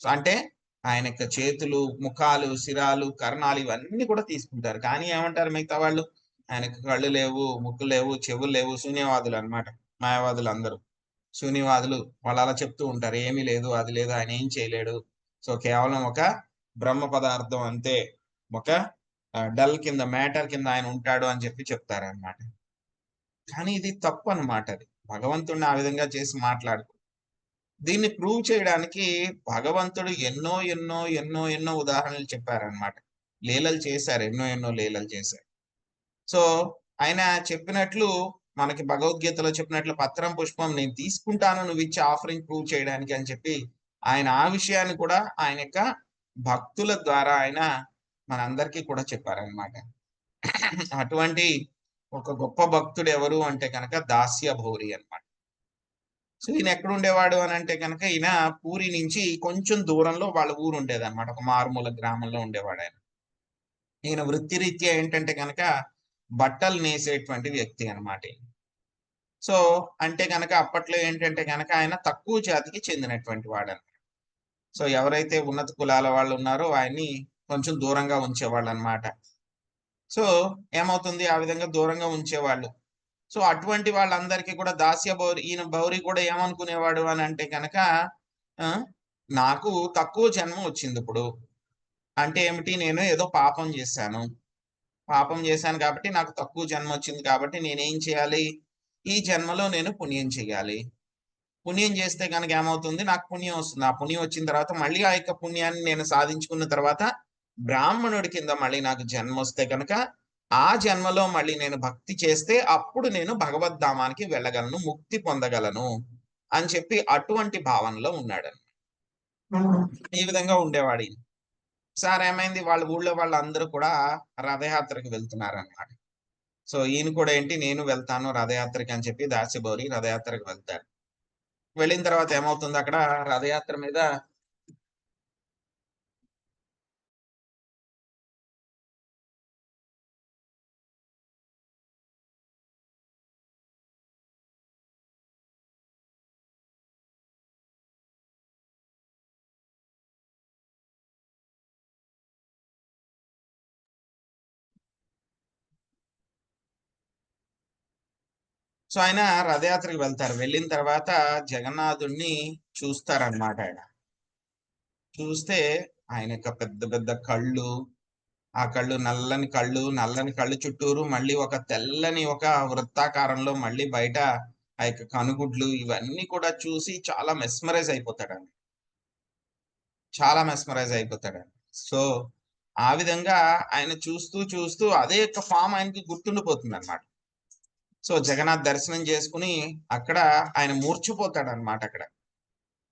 సో అంటే ఆయన యొక్క చేతులు, ముఖాలు, శిరాలు, కర్ణాలు ఇవన్నీ కూడా తీసుకుంటారు. కానీ ఏమంటారు మిగతా వాళ్ళు? ఆయనకు కళ్ళు లేవు, ముక్కు లేవు, చెవులు లేవు. శూన్యవాదులు అన్నమాట, మాయావాదులు అందరూ. శూన్యవాదులు వాళ్ళు అలా చెప్తూ ఉంటారు, ఏమీ లేదు, అది లేదు, ఆయన ఏం చేయలేడు. సో కేవలం ఒక బ్రహ్మ పదార్థం అంతే, ఒక డల్ కింద, మ్యాటర్ కింద ఆయన ఉంటాడు అని చెప్పి చెప్తారన్నమాట. కానీ ఇది తప్పు అన్నమాట. అది భగవంతుడిని ఆ విధంగా చేసి మాట్లాడు. దీన్ని ప్రూవ్ చేయడానికి భగవంతుడు ఎన్నో ఎన్నో ఎన్నో ఎన్నో ఉదాహరణలు చెప్పారన్నమాట. లీలలు చేశారు, ఎన్నో ఎన్నో లీలలు చేశారు. సో ఆయన చెప్పినట్లు, మనకి భగవద్గీతలో చెప్పినట్లు పత్రం పుష్పం నేను తీసుకుంటాను నువ్వు ఇచ్చే ఆఫరింగ్ ప్రూవ్ చేయడానికి అని చెప్పి ఆయన ఆ విషయాన్ని కూడా ఆయన యొక్క భక్తుల ద్వారా ఆయన మనందరికీ కూడా చెప్పారనమాట. అటువంటి ఒక గొప్ప భక్తుడు ఎవరు అంటే కనుక దాస్య భౌరి అన్నమాట. సో ఈయన ఎక్కడ ఉండేవాడు అని అంటే కనుక, ఈయన పూరి నుంచి కొంచెం దూరంలో వాళ్ళ ఊరు ఉండేది అనమాట, ఒక మారుమూల గ్రామంలో ఉండేవాడు ఆయన. ఈయన వృత్తిరీత్యా ఏంటంటే కనుక బట్టలు నేసేటువంటి వ్యక్తి అనమాట. సో అంటే గనక అప్పట్లో ఏంటంటే గనక ఆయన తక్కువ జాతికి చెందినటువంటి వాడన్నమాట. సో ఎవరైతే ఉన్నత కులాల వాళ్ళు ఉన్నారో ఆయన్ని కొంచెం దూరంగా ఉంచేవాళ్ళు అన్నమాట. సో ఏమవుతుంది, ఆ విధంగా దూరంగా ఉంచేవాళ్ళు. సో అటువంటి వాళ్ళందరికీ కూడా దాస్య బౌరి, ఈయన బౌరి కూడా ఏమనుకునేవాడు అని అంటే కనుక, ఆ, నాకు తక్కువ జన్మ వచ్చింది ఇప్పుడు. అంటే ఏమిటి, నేను ఏదో పాపం చేశాను, పాపం చేశాను కాబట్టి నాకు తక్కువ జన్మ వచ్చింది, కాబట్టి నేనేం చేయాలి? ఈ జన్మలో నేను పుణ్యం చేయాలి. పుణ్యం చేస్తే కనుక ఏమవుతుంది, నాకు పుణ్యం వస్తుంది. ఆ పుణ్యం వచ్చిన తర్వాత మళ్ళీ ఆ యొక్క పుణ్యాన్ని నేను సాధించుకున్న తర్వాత బ్రాహ్మణుడి కింద మళ్ళీ నాకు జన్మ వస్తే కనుక, ఆ జన్మలో మళ్ళీ నేను భక్తి చేస్తే అప్పుడు నేను భగవద్ధామానికి వెళ్ళగలను, ముక్తి పొందగలను అని చెప్పి అటువంటి భావనలో ఉన్నాడు. ఈ విధంగా ఉండేవాడు ఈయన. సార్ ఏమైంది, వాళ్ళ ఊళ్ళో వాళ్ళందరూ కూడా రథయాత్రకు వెళ్తున్నారన్నమాట. సో ఈయన కూడా ఏంటి, నేను వెళ్తాను రథయాత్రకి అని చెప్పి దాసిబౌరి రథయాత్రకు వెళ్తాడు. వెళ్ళిన తర్వాత ఏమవుతుంది, అక్కడ రథయాత్ర మీద సో ఆయన రథయాత్రకి వెళ్తారు. వెళ్ళిన తర్వాత జగన్నాథుణ్ణి చూస్తారనమాట. ఆయన చూస్తే ఆయన యొక్క పెద్ద పెద్ద కళ్ళు, ఆ కళ్ళు నల్లని కళ్ళు చుట్టూరు మళ్ళీ ఒక తెల్లని ఒక వృత్తాకారంలో మళ్ళీ బయట ఆ యొక్క కనుగుడ్లు ఇవన్నీ కూడా చూసి చాలా మెస్మరైజ్ అయిపోతాడండి. చాలా మెస్మరైజ్ అయిపోతాడండి. సో ఆ విధంగా ఆయన చూస్తూ చూస్తూ అదే యొక్క ఫామ్ ఆయనకి గుర్తుండిపోతుంది అనమాట. సో జగన్నాథ్ దర్శనం చేసుకుని అక్కడ ఆయన మూర్చిపోతాడు అనమాట. అక్కడ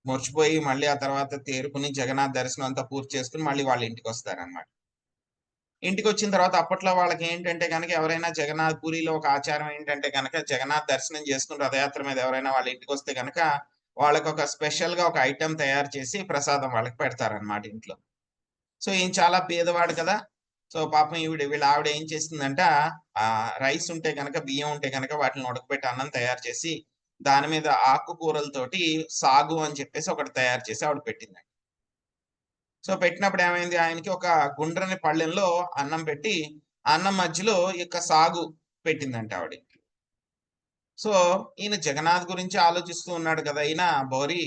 మూర్చిపోయి మళ్ళీ ఆ తర్వాత తేరుకుని జగన్నాథ్ దర్శనం అంతా పూర్తి చేసుకుని మళ్ళీ వాళ్ళ ఇంటికి వస్తారనమాట. ఇంటికి వచ్చిన తర్వాత అప్పట్లో వాళ్ళకి ఏంటంటే కనుక ఎవరైనా జగన్నాథ్ పూరిలో ఒక ఆచారం ఏంటంటే కనుక జగన్నాథ్ దర్శనం చేసుకుని రథయాత్ర మీద ఎవరైనా వాళ్ళ ఇంటికి వస్తే కనుక వాళ్ళకి ఒక స్పెషల్ గా ఒక ఐటెం తయారు చేసి ప్రసాదం వాళ్ళకి పెడతారనమాట ఇంట్లో. సో ఈయన చాలా పేదవాడు కదా. సో పాపం వీళ్ళ ఆవిడ ఏం చేస్తుందంట, ఆ రైస్ ఉంటే కనుక బియ్యం ఉంటే కనుక వాటిని ఉడకబెట్టి అన్నం తయారు చేసి దాని మీద ఆకుకూరలతోటి సాగు అని చెప్పేసి ఒకటి తయారు చేసి ఆవిడ పెట్టిందండి. సో పెట్టినప్పుడు ఏమైంది, ఆయనకి ఒక గుండ్రని పళ్ళెంలో అన్నం పెట్టి అన్నం మధ్యలో ఈ యొక్క సాగు పెట్టిందంట ఆవిడ. సో ఈయన జగన్నాథ్ గురించి ఆలోచిస్తూ ఉన్నాడు కదా ఈయన బౌరి.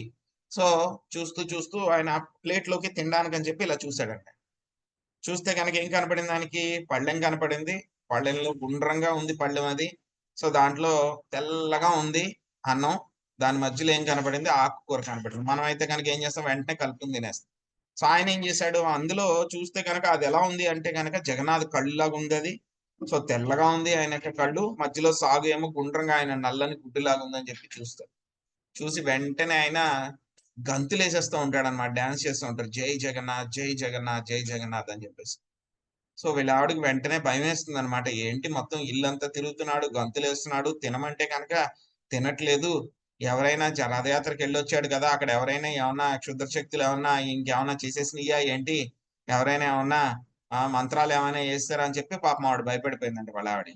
సో చూస్తూ చూస్తూ ఆయన ప్లేట్ లోకి తినడానికి అని చెప్పి ఇలా చూశాడంట. చూస్తే కనుక ఏం కనపడింది ఆయనకి, పళ్ళెం కనపడింది. పళ్ళెంలో గుండ్రంగా ఉంది పళ్ళెం అది. సో దాంట్లో తెల్లగా ఉంది అన్నం. దాని మధ్యలో ఏం కనపడింది, ఆకుకూర కనపడింది. మనం అయితే కనుక ఏం చేస్తాం, వెంటనే కలుపుకుని తినేస్తాం. సో ఆయన ఏం చేశాడు, అందులో చూస్తే కనుక అది ఎలా ఉంది అంటే కనుక జగన్నాథ్ కళ్ళులాగా ఉంది అది. సో తెల్లగా ఉంది ఆయన యొక్క కళ్ళు, మధ్యలో సాగు ఏమో గుండ్రంగా ఆయన నల్లని గుడ్డులాగా ఉందని చెప్పి చూస్తాడు. చూసి వెంటనే ఆయన గంతులేసేస్తూ ఉంటాడు అనమాట, డాన్స్ చేస్తూ ఉంటారు, జై జగన్నాథ్ జై జగన్నాథ్ జై జగన్నాథ్ అని చెప్పేసి. సో వీళ్ళ ఆవిడకి వెంటనే భయం వేస్తుంది అనమాట. ఏంటి మొత్తం ఇల్లంతా తిరుగుతున్నాడు, గంతులేస్తున్నాడు, తినమంటే కనుక తినట్లేదు. ఎవరైనా రథయాత్రకి వెళ్ళొచ్చాడు కదా, అక్కడ ఎవరైనా ఏమన్నా క్షుద్ర శక్తులు ఏమన్నా ఇంకేమన్నా చేసేసినయ్యా ఏంటి, ఎవరైనా ఏమన్నా మంత్రాలు ఏమైనా చేస్తారా అని చెప్పి పాపం ఆవిడ భయపడిపోయిందంట. వాళ్ళ ఆవిడ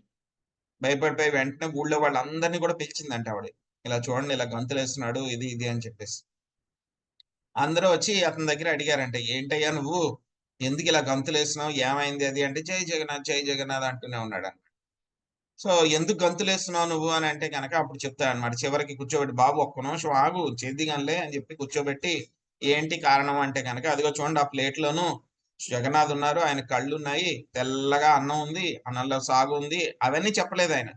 భయపడిపోయి వెంటనే ఊళ్ళో వాళ్ళందరినీ కూడా పిలిచిందంట ఆవిడ. ఇలా చూడండి ఇలా గంతులేస్తున్నాడు, ఇది ఇది అని చెప్పేసి. అందరూ వచ్చి అతని దగ్గర అడిగారంట, ఏంటయ్యా నువ్వు ఎందుకు ఇలా గంతులేస్తున్నావు, ఏమైంది అది అంటే, జై జగన్నాథ్ జై జగన్నాథ్ అంటూనే ఉన్నాడు. సో ఎందుకు గంతులేస్తున్నావు నువ్వు అని అంటే కనుక అప్పుడు చెప్తాడనమాట. చివరికి కూర్చోబెట్టి, బాబు ఒక్క నిమిషం ఆగు చేద్దిగానిలే అని చెప్పి కూర్చోబెట్టి, ఏంటి కారణం అంటే కనుక, అదిగో చూడండి ఆ ప్లేట్ లోను జగన్నాథ్ ఉన్నారు, ఆయన కళ్ళు ఉన్నాయి, తెల్లగా అన్నం ఉంది, అన్నంలో సాగు ఉంది, అవన్నీ చెప్పలేదు ఆయన.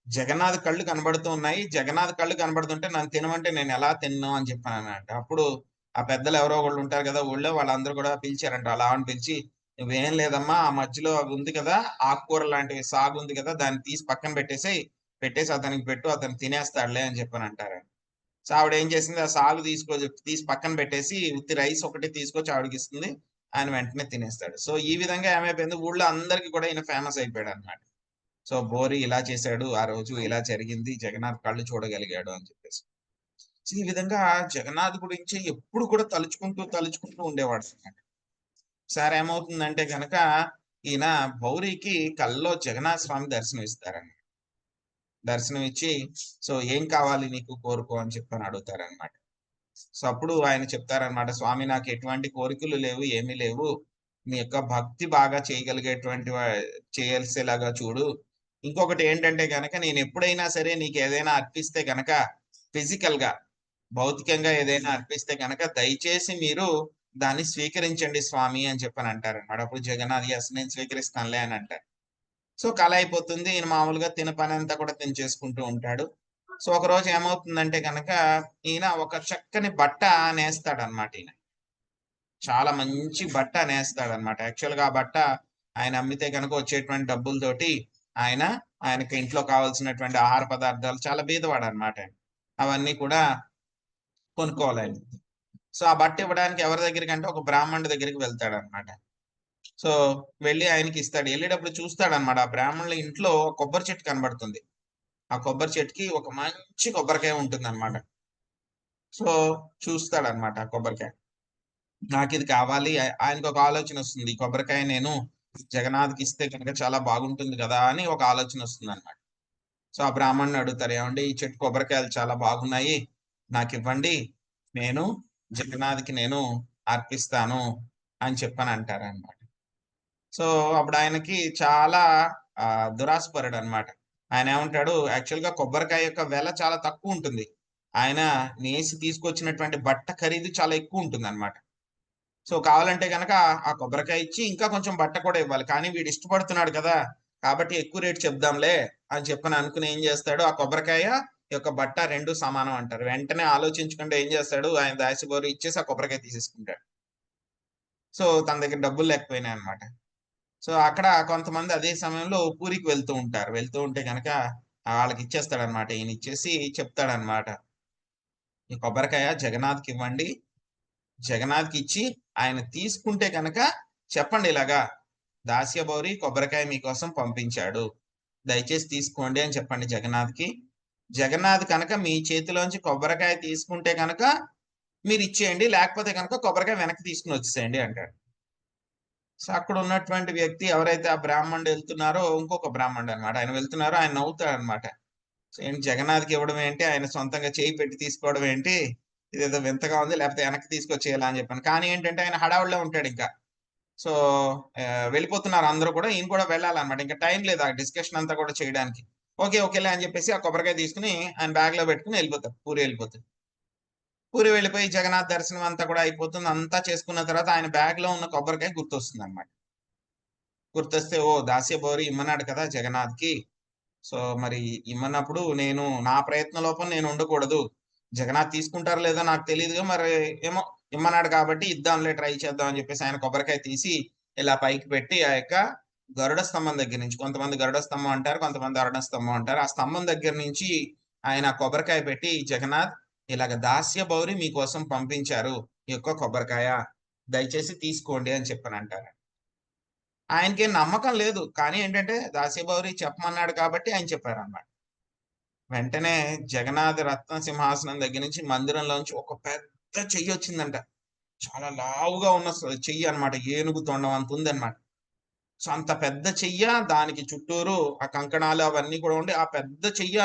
జగన్నాథ్ కళ్ళు కనబడుతూ ఉన్నాయి, జగన్నాథ్ కళ్ళు కనబడుతుంటే నన్ను తినమంటే నేను ఎలా తిన్ను అని చెప్పానంట. అప్పుడు ఆ పెద్దలు ఎవరో ఒకళ్ళు ఉంటారు కదా ఊళ్ళో, వాళ్ళందరూ కూడా పిలిచారంట. అలా అని పిలిచి, నువ్వేం లేదమ్మా ఆ మధ్యలో అవి ఉంది కదా ఆకుకూర లాంటివి సాగు ఉంది కదా, దాన్ని తీసి పక్కన పెట్టేసి అతనికి పెట్టు, అతను తినేస్తాడులే అని చెప్పని అంటారు. సో ఆవిడ ఏం చేసింది, ఆ సాగు తీసి పక్కన పెట్టేసి ఉత్తి రైస్ ఒకటి తీసుకొచ్చి ఆవిడకి ఇస్తుంది. ఆయన వెంటనే తినేస్తాడు. సో ఈ విధంగా ఏమైపోయింది, ఊళ్ళో అందరికి కూడా ఈయన ఫేమస్ అయిపోయాడు అనమాట. సో బోరి ఇలా చేశాడు, ఆ రోజు ఇలా జరిగింది, జగన్నాథ్ కళ్ళు చూడగలిగాడు అని చెప్పేసి. సో ఈ విధంగా జగన్నాథ్ గురించి ఎప్పుడు కూడా తలుచుకుంటూ ఉండేవాడు అన్నమాట. ఒకసారి ఏమవుతుందంటే గనక ఈయన బౌరికి కల్లో జగన్నాథ స్వామి దర్శనం ఇస్తారండి. దర్శనం ఇచ్చి, సో ఏం కావాలి నీకు కోరుకో అని చెప్పని అడుగుతారనమాట. సో అప్పుడు ఆయన చెప్తారనమాట, స్వామి నాకు ఎటువంటి కోరికలు లేవు, ఏమీ లేవు. మీ యొక్క భక్తి బాగా చేయగలిగేటువంటి చేయాల్సేలాగా చూడు. ఇంకొకటి ఏంటంటే గనక నేను ఎప్పుడైనా సరే నీకు ఏదైనా అర్పిస్తే గనక ఫిజికల్ గా, భౌతికంగా ఏదైనా అర్పిస్తే గనక దయచేసి మీరు దాన్ని స్వీకరించండి స్వామి అని చెప్పని అంటారనమాట. అప్పుడు జగన్నాథ్ ఎస్ నేను స్వీకరిస్తానులే అని అంటారు. సో కల అయిపోతుంది. ఈయన మామూలుగా తిన పని అంతా కూడా తిని చేసుకుంటూ ఉంటాడు. సో ఒకరోజు ఏమవుతుందంటే గనక ఈయన ఒక చక్కని బట్ట నేస్తాడనమాట ఈయన. చాలా మంచి బట్ట నేస్తాడనమాట. యాక్చువల్‌గా ఆ బట్ట ఆయన అమ్మితే గనక వచ్చేటువంటి డబ్బులతోటి ఆయన, ఆయనకి ఇంట్లో కావాల్సినటువంటి ఆహార పదార్థాలు, చాలా బీదవాడనమాట ఆయన. అవన్నీ కూడా కొనుక్కోవాలాయన. సో ఆ బట్ట ఇవ్వడానికి ఎవరి దగ్గరికంటే ఒక బ్రాహ్మణుడి దగ్గరికి వెళ్తాడనమాట. సో వెళ్లి ఆయనకి ఇస్తాడు. ఎళ్ళేటప్పుడు చూస్తాడనమాట, ఆ బ్రాహ్మణుల ఇంట్లో కొబ్బరి చెట్టు కనబడుతుంది. ఆ కొబ్బరి చెట్టుకి ఒక మంచి కొబ్బరికాయ ఉంటుందన్నమాట. సో చూస్తాడన్నమాట ఆ కొబ్బరికాయ. నాకిది కావాలి. ఆయనకొక ఆలోచనొస్తుంది. ఈ కొబ్బరికాయ నేను జగన్నాథ్‌కి ఇస్తే గనక చాలా బాగుంటుంది గదా అని ఒక ఆలోచనొస్తుందన్నమాట. సో ఆ బ్రాహ్మణుడిని అడుగుతారు, "ఏవండీ ఈ చెట్టు కొబ్బరికాయలు చాలా బాగున్నాయి. నాకివ్వండి. నేను జగన్నాథ్‌కి నేను అర్పిస్తాను" అని చెప్పనంటారన్నమాట. సో అప్పుడు ఆయనకి చాలా దురాశపరుడన్నమాట. ఆయన ఏమంటాడు, యాక్చువల్ గా కొబ్బరికాయ యొక్క వెల చాలా తక్కువ ఉంటుంది. ఆయన నేసి తీసుకొచ్చినటువంటి బట్ట ఖరీదు చాలా ఎక్కువ ఉంటుంది అనమాట. సో కావాలంటే గనక ఆ కొబ్బరికాయ ఇచ్చి ఇంకా కొంచెం బట్ట కూడా ఇవ్వాలి. కానీ వీడు ఇష్టపడుతున్నాడు కదా, కాబట్టి ఎక్కువ రేట్ చెప్దాంలే అని చెప్పని అనుకుని ఏం చేస్తాడు, ఆ కొబ్బరికాయ యొక్క బట్ట రెండు సమానం అంటారు. వెంటనే ఆలోచించకుండా ఏం చేస్తాడు, ఆయన దాసిబోరు ఇచ్చేసి ఆ కొబ్బరికాయ తీసేసుకుంటాడు. సో తన దగ్గర డబ్బులు లేకపోయినాయి అనమాట. సో అక్కడ కొంతమంది అదే సమయంలో పూరికి వెళ్తూ ఉంటారు. వెళ్తూ ఉంటే కనుక వాళ్ళకి ఇచ్చేస్తాడనమాట. ఈయన ఇచ్చేసి చెప్తాడనమాట, ఈ కొబ్బరికాయ జగన్నాథ్కి ఇవ్వండి, జగన్నాథ్కి ఇచ్చి ఆయన తీసుకుంటే కనుక చెప్పండి ఇలాగా, దాస్యబౌరి కొబ్బరికాయ మీకోసం పంపించాడు, దయచేసి తీసుకోండి అని చెప్పండి జగన్నాథ్కి. జగన్నాథ్ కనుక మీ చేతిలోంచి కొబ్బరికాయ తీసుకుంటే కనుక మీరు ఇచ్చేయండి, లేకపోతే కనుక కొబ్బరికాయ వెనక్కి తీసుకుని వచ్చేసేయండి అంటాడు. సో అక్కడ ఉన్నటువంటి వ్యక్తి ఎవరైతే ఆ బ్రాహ్మణుడు వెళ్తున్నారో, ఇంకొక బ్రాహ్మణుడు అనమాట, ఆయన వెళ్తున్నారో ఆయన నవ్వుతాడు అనమాట. సో ఏంటి జగన్నాథ్కి ఇవ్వడం ఏంటి, ఆయన సొంతంగా చేయి పెట్టి తీసుకోవడం ఏంటి, ఇదేదో వింతగా ఉంది, లేకపోతే వెనక్కి తీసుకొచ్చేయాలా అని చెప్పాను. కానీ ఏంటంటే ఆయన హడావుడిలో ఉంటాడు ఇంకా. సో వెళ్ళిపోతున్నారు అందరూ కూడా, ఈయన కూడా వెళ్ళాలన్నమాట. ఇంకా టైం లేదు ఆ డిస్కషన్ అంతా కూడా చేయడానికి. ఓకే ఓకేలే అని చెప్పేసి ఆ కొబ్బరికాయ తీసుకుని ఆయన బ్యాగ్ లో పెట్టుకుని వెళ్ళిపోతారు, పూరి వెళ్ళిపోతారు. పూరి వెళ్ళిపోయి జగన్నాథ్ దర్శనం అంతా కూడా అయిపోతుంది. అంతా చేసుకున్న తర్వాత ఆయన బ్యాగ్ లో ఉన్న కొబ్బరికాయ గుర్తొస్తుంది అనమాట. గుర్తొస్తే, ఓ దాస్యబౌరి ఇమ్మన్నాడు కదా జగన్నాథ్ కి, సో మరి ఇమ్మన్నప్పుడు నేను నా ప్రయత్న లోపం నేను ఉండకూడదు, జగన్నాథ్ తీసుకుంటారో లేదో నాకు తెలియదుగా, మరి ఏమో ఇమ్మన్నాడు కాబట్టి ఇద్దాంలే, ట్రై చేద్దాం అని చెప్పేసి ఆయన కొబ్బరికాయ తీసి ఇలా పైకి పెట్టి ఆ యొక్క గరుడ స్తంభం దగ్గర నుంచి, కొంతమంది గరుడ స్తంభం అంటారు, కొంతమంది అరుణ స్తంభం అంటారు, ఆ స్తంభం దగ్గర నుంచి ఆయన కొబ్బరికాయ పెట్టి, జగన్నాథ్ ఇలాగ దాస్య బౌరి మీకోసం పంపించారు ఈ యొక్క కొబ్బరికాయ, దయచేసి తీసుకోండి అని చెప్పని అంటారు. ఆయనకి నమ్మకం లేదు, కానీ ఏంటంటే దాస్యబౌరి చెప్పమన్నాడు కాబట్టి ఆయన చెప్పారు అన్నమాట. వెంటనే జగన్నాథ రత్న సింహాసనం దగ్గర నుంచి మందిరంలోంచి ఒక పెద్ద చెయ్యి వచ్చిందంట. చాలా లావుగా ఉన్న చెయ్యి అన్నమాట, ఏనుగు తొండం అంత ఉంది అనమాట. సో అంత పెద్ద చెయ్య, దానికి చుట్టూరు ఆ కంకణాలు అవన్నీ కూడా ఉండి, ఆ పెద్ద చెయ్య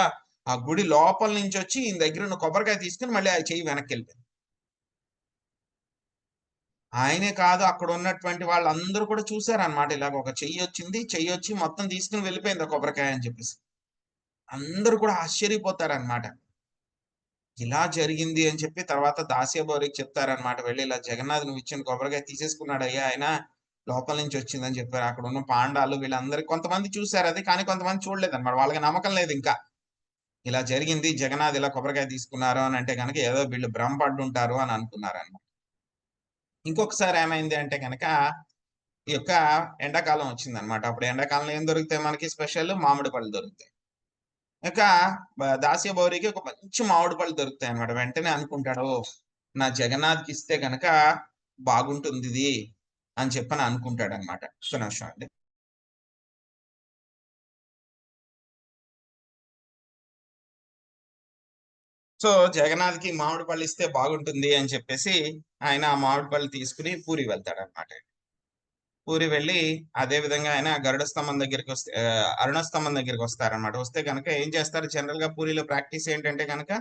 ఆ గుడి లోపల నుంచి వచ్చి ఈయన దగ్గర ఉన్న కొబ్బరికాయ తీసుకుని మళ్ళీ ఆ చెయ్యి వెనక్కి వెళ్ళిపోయింది. ఆయనే కాదు, అక్కడ ఉన్నటువంటి వాళ్ళందరూ కూడా చూసారనమాట, ఇలాగ ఒక చెయ్యి వచ్చింది, చెయ్యి వచ్చి మొత్తం తీసుకుని వెళ్ళిపోయింది ఆ కొబ్బరికాయ అని చెప్పేసి. అందరూ కూడా ఆశ్చర్యపోతారనమాట. ఇలా జరిగింది అని చెప్పి తర్వాత దాస్యబౌరికి చెప్తారనమాట. వెళ్ళి ఇలా జగన్నాథ్ నువ్వు ఇచ్చిన కొబ్బరికాయ తీసేసుకున్నాడు అయ్యా ఆయన, లోపల నుంచి వచ్చిందని చెప్పారు. అక్కడ ఉన్న పాండాలు వీళ్ళందరూ కొంతమంది చూశారు అది, కానీ కొంతమంది చూడలేదన్నమాట. వాళ్ళకి నమ్మకం లేదు ఇంకా. ఇలా జరిగింది, జగన్నాథ్ ఇలా కొబ్బరికాయ తీసుకున్నారు అని అంటే కనుక ఏదో వీళ్ళు భ్రమపడ్డుంటారు అని అనుకున్నారన్నమాట. ఇంకొకసారి ఏమైంది అంటే కనుక ఈ యొక్క ఎండాకాలం వచ్చిందనమాట. అప్పుడు ఎండాకాలంలో ఏం దొరుకుతాయి మనకి స్పెషల్, మామిడి పళ్ళు దొరుకుతాయి. ఇక దాస్యబౌరికి ఒక మంచి మామిడి పళ్ళు దొరుకుతాయి అనమాట. వెంటనే అనుకుంటాడు, నా జగన్నాథ్కి ఇస్తే గనక బాగుంటుంది ఇది అని చెప్పని అనుకుంటాడు అనమాట. ఒక్క నిమిషం అండి. సో జగన్నాథ్కి మామిడి పళ్ళు ఇస్తే బాగుంటుంది అని చెప్పేసి ఆయన ఆ మామిడి పళ్ళు తీసుకుని పూరి వెళ్తాడు అనమాట. పూరి వెళ్ళి అదే విధంగా ఆయన గరుడ స్తంభం దగ్గరికి వస్తే అరుణ స్తంభం దగ్గరికి వస్తారనమాట. వస్తే కనుక ఏం చేస్తారు, జనరల్ గా పూరిలో ప్రాక్టీస్ ఏంటంటే కనుక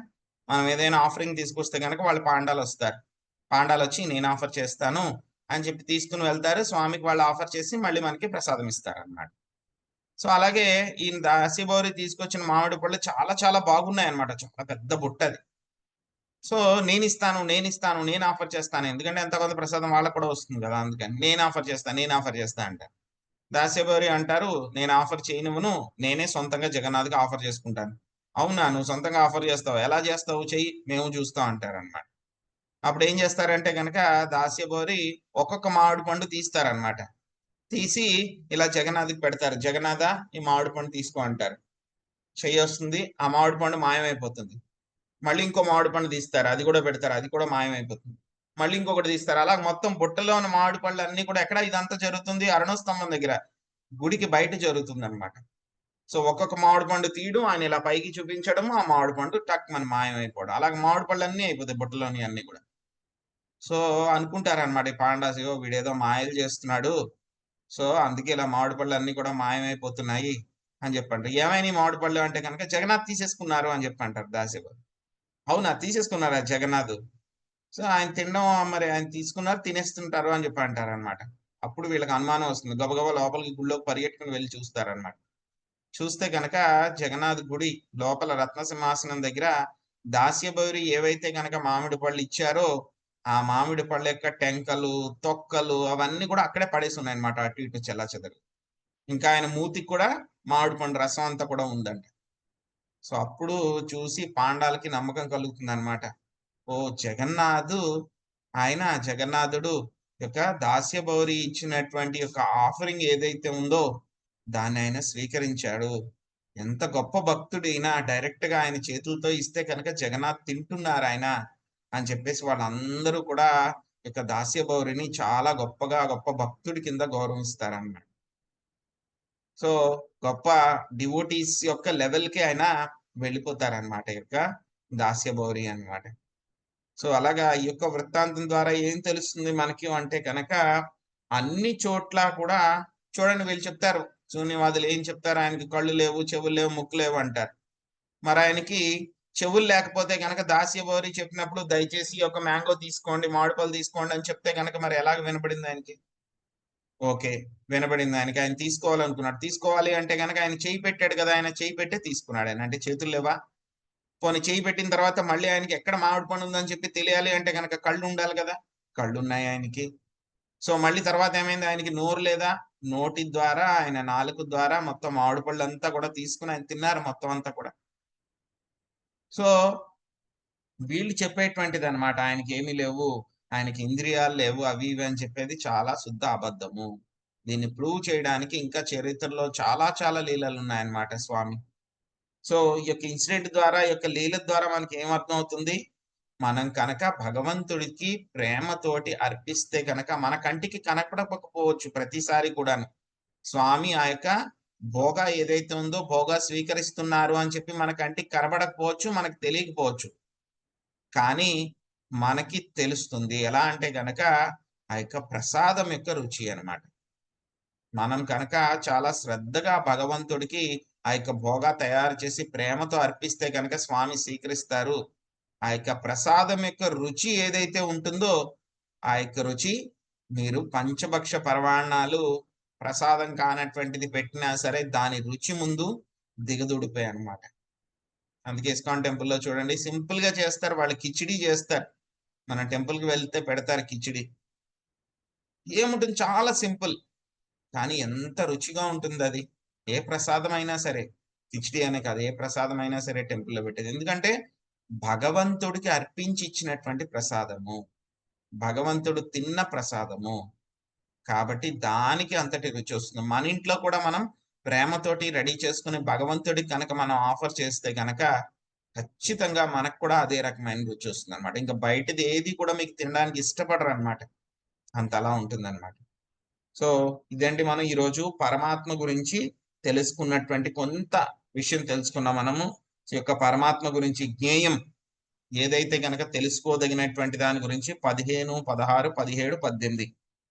మనం ఏదైనా ఆఫరింగ్ తీసుకొస్తే కనుక వాళ్ళు పాండాలు వస్తారు. పాండాలు వచ్చి నేను ఆఫర్ చేస్తాను అని చెప్పి తీసుకుని వెళ్తారు. స్వామికి వాళ్ళు ఆఫర్ చేసి మళ్ళీ మనకి ప్రసాదం ఇస్తారు అన్నమాట. సో అలాగే ఈయన దాసిబౌరి తీసుకొచ్చిన మామిడి పళ్ళు చాలా చాలా బాగున్నాయి అన్నమాట. చాలా పెద్ద బుట్ట అది. సో నేను ఇస్తాను, నేను ఆఫర్ చేస్తాను, ఎందుకంటే ఎంత కొంత ప్రసాదం వాళ్ళకు కూడా వస్తుంది కదా, అందుకని నేను ఆఫర్ చేస్తా అంటారు. దాస్యబౌరి అంటారు, నేను ఆఫర్ చేయనివ్వను, నేనే సొంతంగా జగన్నాథ్కి ఆఫర్ చేసుకుంటాను. అవునా, నువ్వు సొంతంగా ఆఫర్ చేస్తావు, ఎలా చేస్తావు, చెయ్యి, మేము చూస్తాం అంటారు అనమాట. అప్పుడు ఏం చేస్తారంటే కనుక దాస్యబౌరి ఒక్కొక్క మామిడి పండు తీస్తారనమాట. తీసి ఇలా జగన్నాథ్కి పెడతారు. జగన్నాథ ఈ మామిడి పండు తీసుకో అంటారు. చెయ్యి వస్తుంది, ఆ మామిడి పండు మాయమైపోతుంది. మళ్ళీ ఇంకో మామిడి పండు తీస్తారు, అది కూడా పెడతారు, అది కూడా మాయమైపోతుంది. మళ్ళీ ఇంకొకటి తీస్తారు. అలా మొత్తం బుట్టలో ఉన్న మామిడి పళ్ళు అన్ని కూడా ఎక్కడ ఇదంతా జరుగుతుంది, అరుణస్తంభం దగ్గర, గుడికి బయట జరుగుతుంది అనమాట. సో ఒక్కొక్క మామిడి పండు తీయడం, ఆయన ఇలా పైకి చూపించడం, ఆ మామిడి పండు టక్ మన మాయమైపోవడం, అలాగే మామిడి పళ్ళు అన్ని అయిపోతాయి బుట్టలోని అన్ని కూడా. సో అనుకుంటారనమాట ఈ పాండాస్, వీడేదో మాయలు చేస్తున్నాడు, సో అందుకే ఇలా మామిడి పళ్ళు అన్ని కూడా మాయమైపోతున్నాయి అని చెప్పంటారు. ఏమైనా ఈ మామిడి పళ్ళు అంటే కనుక జగన్నాథ్ తీసేసుకున్నారు అని చెప్పంటారు దాసేవారు. అవునా, తీసేసుకున్నారా జగన్నాథ్, సో ఆయన తినడం, మరి ఆయన తీసుకున్నారు తినేస్తుంటారు అని చెప్పి అంటారు అనమాట. అప్పుడు వీళ్ళకి అనుమానం వస్తుంది, గబగబా లోపలికి గుళ్ళోకి పరిగెట్టుకుని వెళ్ళి చూస్తారనమాట. చూస్తే కనుక జగన్నాథ్ గుడి లోపల రత్నసింహాసనం దగ్గర దాస్యభౌరి ఏవైతే కనుక మామిడి పళ్ళు ఇచ్చారో ఆ మామిడి పళ్ళ యొక్క టెంకలు తొక్కలు అవన్నీ కూడా అక్కడే పడేసి ఉన్నాయి అనమాట, అటు ఇటు చెల్లాచెదరు. ఇంకా ఆయన మూతికి కూడా మామిడి పండు రసం అంతా కూడా ఉందంట. సో అప్పుడు చూసి పాండాలకి నమ్మకం కలుగుతుంది అనమాట. ఓ జగన్నాథుడు యొక్క దాస్యభౌరి ఇచ్చినటువంటి యొక్క ఆఫరింగ్ ఏదైతే ఉందో దాన్ని ఆయన స్వీకరించాడు. ఎంత గొప్ప భక్తుడు ఈయన, డైరెక్ట్ గా ఆయన చేతులతో ఇస్తే కనుక జగన్నాథ్ తింటున్నారు ఆయన అని చెప్పేసి వాళ్ళందరూ కూడా యొక్క దాస్యభౌరిని చాలా గొప్ప భక్తుడి కింద గౌరవిస్తారన్నమాట. సో గొప్ప డివోటీస్ యొక్క లెవెల్కి ఆయన వెళ్ళిపోతారనమాట యొక్క దాస్యభౌరి అన్నమాట. సో అలాగా ఈ యొక్క వృత్తాంతం ద్వారా ఏం తెలుస్తుంది మనకి అంటే కనుక అన్ని చోట్ల కూడా చూడండి, వీళ్ళు చెప్తారు శూన్యవాదులు ఏం చెప్తారు, ఆయనకి కళ్ళు లేవు, చెవులు లేవు, ముక్కు లేవు అంటారు. మరి ఆయనకి చెవులు లేకపోతే కనుక దాస్యభౌరి చెప్పినప్పుడు దయచేసి ఒక మ్యాంగో తీసుకోండి, మామిడిపళ్ళు తీసుకోండి అని చెప్తే కనుక మరి ఎలాగ వినపడింది ఆయనకి? ఓకే, వినబడింది ఆయనకి. ఆయన తీసుకోవాలనుకున్నాడు. తీసుకోవాలి అంటే కనుక ఆయన చేయి పెట్టాడు కదా, ఆయన చేయి పెట్టే తీసుకున్నాడు. ఆయన అంటే చేతులు లేవా? పోనీ చేయి పెట్టిన తర్వాత మళ్ళీ ఆయనకి ఎక్కడ మామిడి పండు ఉందని చెప్పి తెలియాలి అంటే కనుక కళ్ళు ఉండాలి కదా, కళ్ళు ఉన్నాయి ఆయనకి. సో మళ్ళీ తర్వాత ఏమైంది, ఆయనకి నోరు లేదా? నోటి ద్వారా ఆయన నాలుక ద్వారా మొత్తం మామిడి పళ్ళు అంతా కూడా తీసుకుని ఆయన తిన్నారు మొత్తం అంతా కూడా. సో వీళ్ళు చెప్పేటువంటిది అనమాట, ఆయనకి ఏమీ లేవు, ఆయనకి ఇంద్రియాలు లేవు, అవి ఇవి అని చెప్పేది చాలా శుద్ధ అబద్ధము. దీన్ని ప్రూవ్ చేయడానికి ఇంకా చరిత్రలో చాలా లీలలు ఉన్నాయన్నమాట స్వామి. సో ఈ యొక్క ఇన్సిడెంట్ ద్వారా, ఈ యొక్క లీల ద్వారా మనకి ఏమర్థం అవుతుంది, మనం కనుక భగవంతుడికి ప్రేమతోటి అర్పిస్తే కనుక మన కంటికి కనపడకపోవచ్చు ప్రతిసారి కూడాను. స్వామి ఆ యొక్క భోగా ఏదైతే ఉందో భోగా స్వీకరిస్తున్నారు అని చెప్పి మన కంటికి కనబడకపోవచ్చు, మనకు తెలియకపోవచ్చు, కానీ మనకి తెలుస్తుంది. ఎలా అంటే గనక ఆ యొక్క ప్రసాదం యొక్క రుచి అన్నమాట. మనం కనుక చాలా శ్రద్ధగా భగవంతుడికి ఆ యొక్క భోగా తయారు చేసి ప్రేమతో అర్పిస్తే కనుక స్వామి స్వీకరిస్తారు. ఆ యొక్క ప్రసాదం యొక్క రుచి ఏదైతే ఉంటుందో ఆ యొక్క రుచి మీరు పంచభక్ష పరమాన్నాలు ప్రసాదం కానటువంటిది పెట్టినా సరే దాని రుచి ముందు దిగదుడిపోయాయి అన్నమాట. అందుకే ఇస్కాన్ టెంపుల్లో చూడండి సింపుల్ గా చేస్తారు, వాళ్ళు కిచిడి చేస్తారు. మన టెంపుల్ కి వెళ్తే పెడతారు కిచిడి, ఏముంటుంది చాలా సింపుల్, కానీ ఎంత రుచిగా ఉంటుంది అది. ఏ ప్రసాదం అయినా సరే, కిచిడి అనే కాదు, ఏ ప్రసాదం అయినా సరే టెంపుల్లో పెట్టేది, ఎందుకంటే భగవంతుడికి అర్పించి ఇచ్చినటువంటి ప్రసాదము, భగవంతుడు తిన్న ప్రసాదము కాబట్టి దానికి అంతటి రుచి వస్తుంది. మన ఇంట్లో కూడా మనం ప్రేమతోటి రెడీ చేసుకుని భగవంతుడికి కనుక మనం ఆఫర్ చేస్తే కనుక ఖచ్చితంగా మనకు కూడా అదే రకమైన రుచి వస్తుంది అనమాట. ఇంకా బయటది ఏది కూడా మీకు తినడానికి ఇష్టపడరు అనమాట, అంతలా ఉంటుంది అనమాట. సో ఇదండి మనం ఈరోజు పరమాత్మ గురించి తెలుసుకున్నటువంటి కొంత విషయం తెలుసుకున్నాం మనము. ఈ యొక్క పరమాత్మ గురించి జ్ఞేయం ఏదైతే కనుక తెలుసుకోదగినటువంటి దాని గురించి 15, 16, 17, 18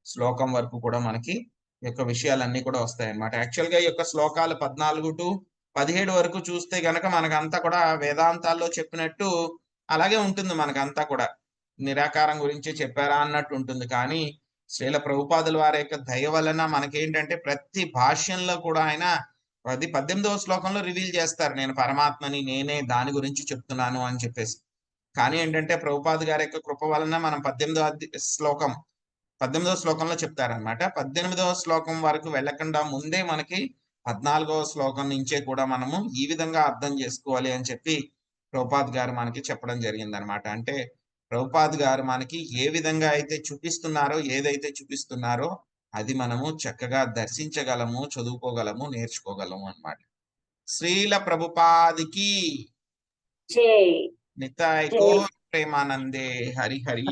శ్లోకం వరకు కూడా మనకి ఈ యొక్క విషయాలన్నీ కూడా వస్తాయి అన్నమాట. యాక్చువల్ గా ఈ యొక్క శ్లోకాలు 14 to 17 వరకు చూస్తే గనక మనకంతా కూడా వేదాంతాల్లో చెప్పినట్టు అలాగే ఉంటుంది, మనకంతా కూడా నిరాకారం గురించి చెప్పారా అన్నట్టు ఉంటుంది. కానీ శ్రీల ప్రభుపాదుల వారి యొక్క దయ వలన మనకేంటంటే ప్రతి భాష్యంలో కూడా ఆయన 18వ శ్లోకంలో రివీల్ చేస్తారు, నేను పరమాత్మని, నేనే దాని గురించి చెప్తున్నాను అని చెప్పేసి. కానీ ఏంటంటే ప్రభుపాద్ గారి యొక్క కృప వలన మనం 18వ శ్లోకంలో చెప్తారనమాట. 18వ శ్లోకం వరకు వెళ్ళకుండా ముందే మనకి 14వ శ్లోకం నుంచే కూడా మనము ఈ విధంగా అర్థం చేసుకోవాలి అని చెప్పి ప్రభుపాద్ గారు మనకి చెప్పడం జరిగిందనమాట. అంటే ప్రభుపాద్ గారు మనకి ఏ విధంగా అయితే చూపిస్తున్నారో, ఏదైతే చూపిస్తున్నారో అది మనము చక్కగా దర్శించగలము, చదువుకోగలము, నేర్చుకోగలము అన్నమాట. శ్రీల ప్రభుపాదికి నితాయ్ గౌర్ ప్రేమానందే. హరి హరి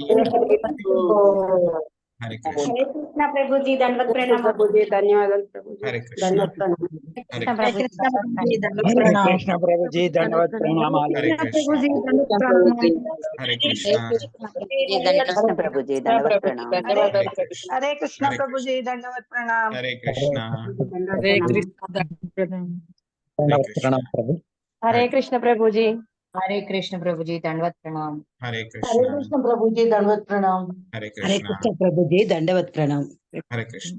హరే కృష్ణ. హరే కృష్ణ ప్రభుజీ, దండవత్ ప్రణామం ప్రభుజీ, ధన్యవాదాలు ప్రభుజీ. హరే కృష్ణ. హరే హరే కృష్ణ ప్రభుజీ, దండవత్ హరే ప్రణామం. కృష్ణ ప్రభుజీ, దండవత్ ప్రణామాలు. హరే కృష్ణ. ప్రభుజీ, దండవత్ ప్రణామం. హరే కృష్ణ. కృష్ణ ప్రభుజీ, దండవత్ ప్రణామం. హరే కృష్ణ. హరే కృష్ణ ప్రభుజీ, దండవత్ ప్రణామం. హరే కృష్ణ. హరే కృష్ణ దండవత్ ప్రణామం ప్రభు. హరే కృష్ణ ప్రభుజీ. హరే కృష్ణ ప్రభుజీ, దండవత్ ప్రణామం. హరే హరే కృష్ణ. కృష్ణ ప్రభుజీ, దండవత్ ప్రణామం. హరే హరే కృష్ణ. కృష్ణ ప్రభుజీ, దండవత్ ప్రణామం. హరే కృష్ణ.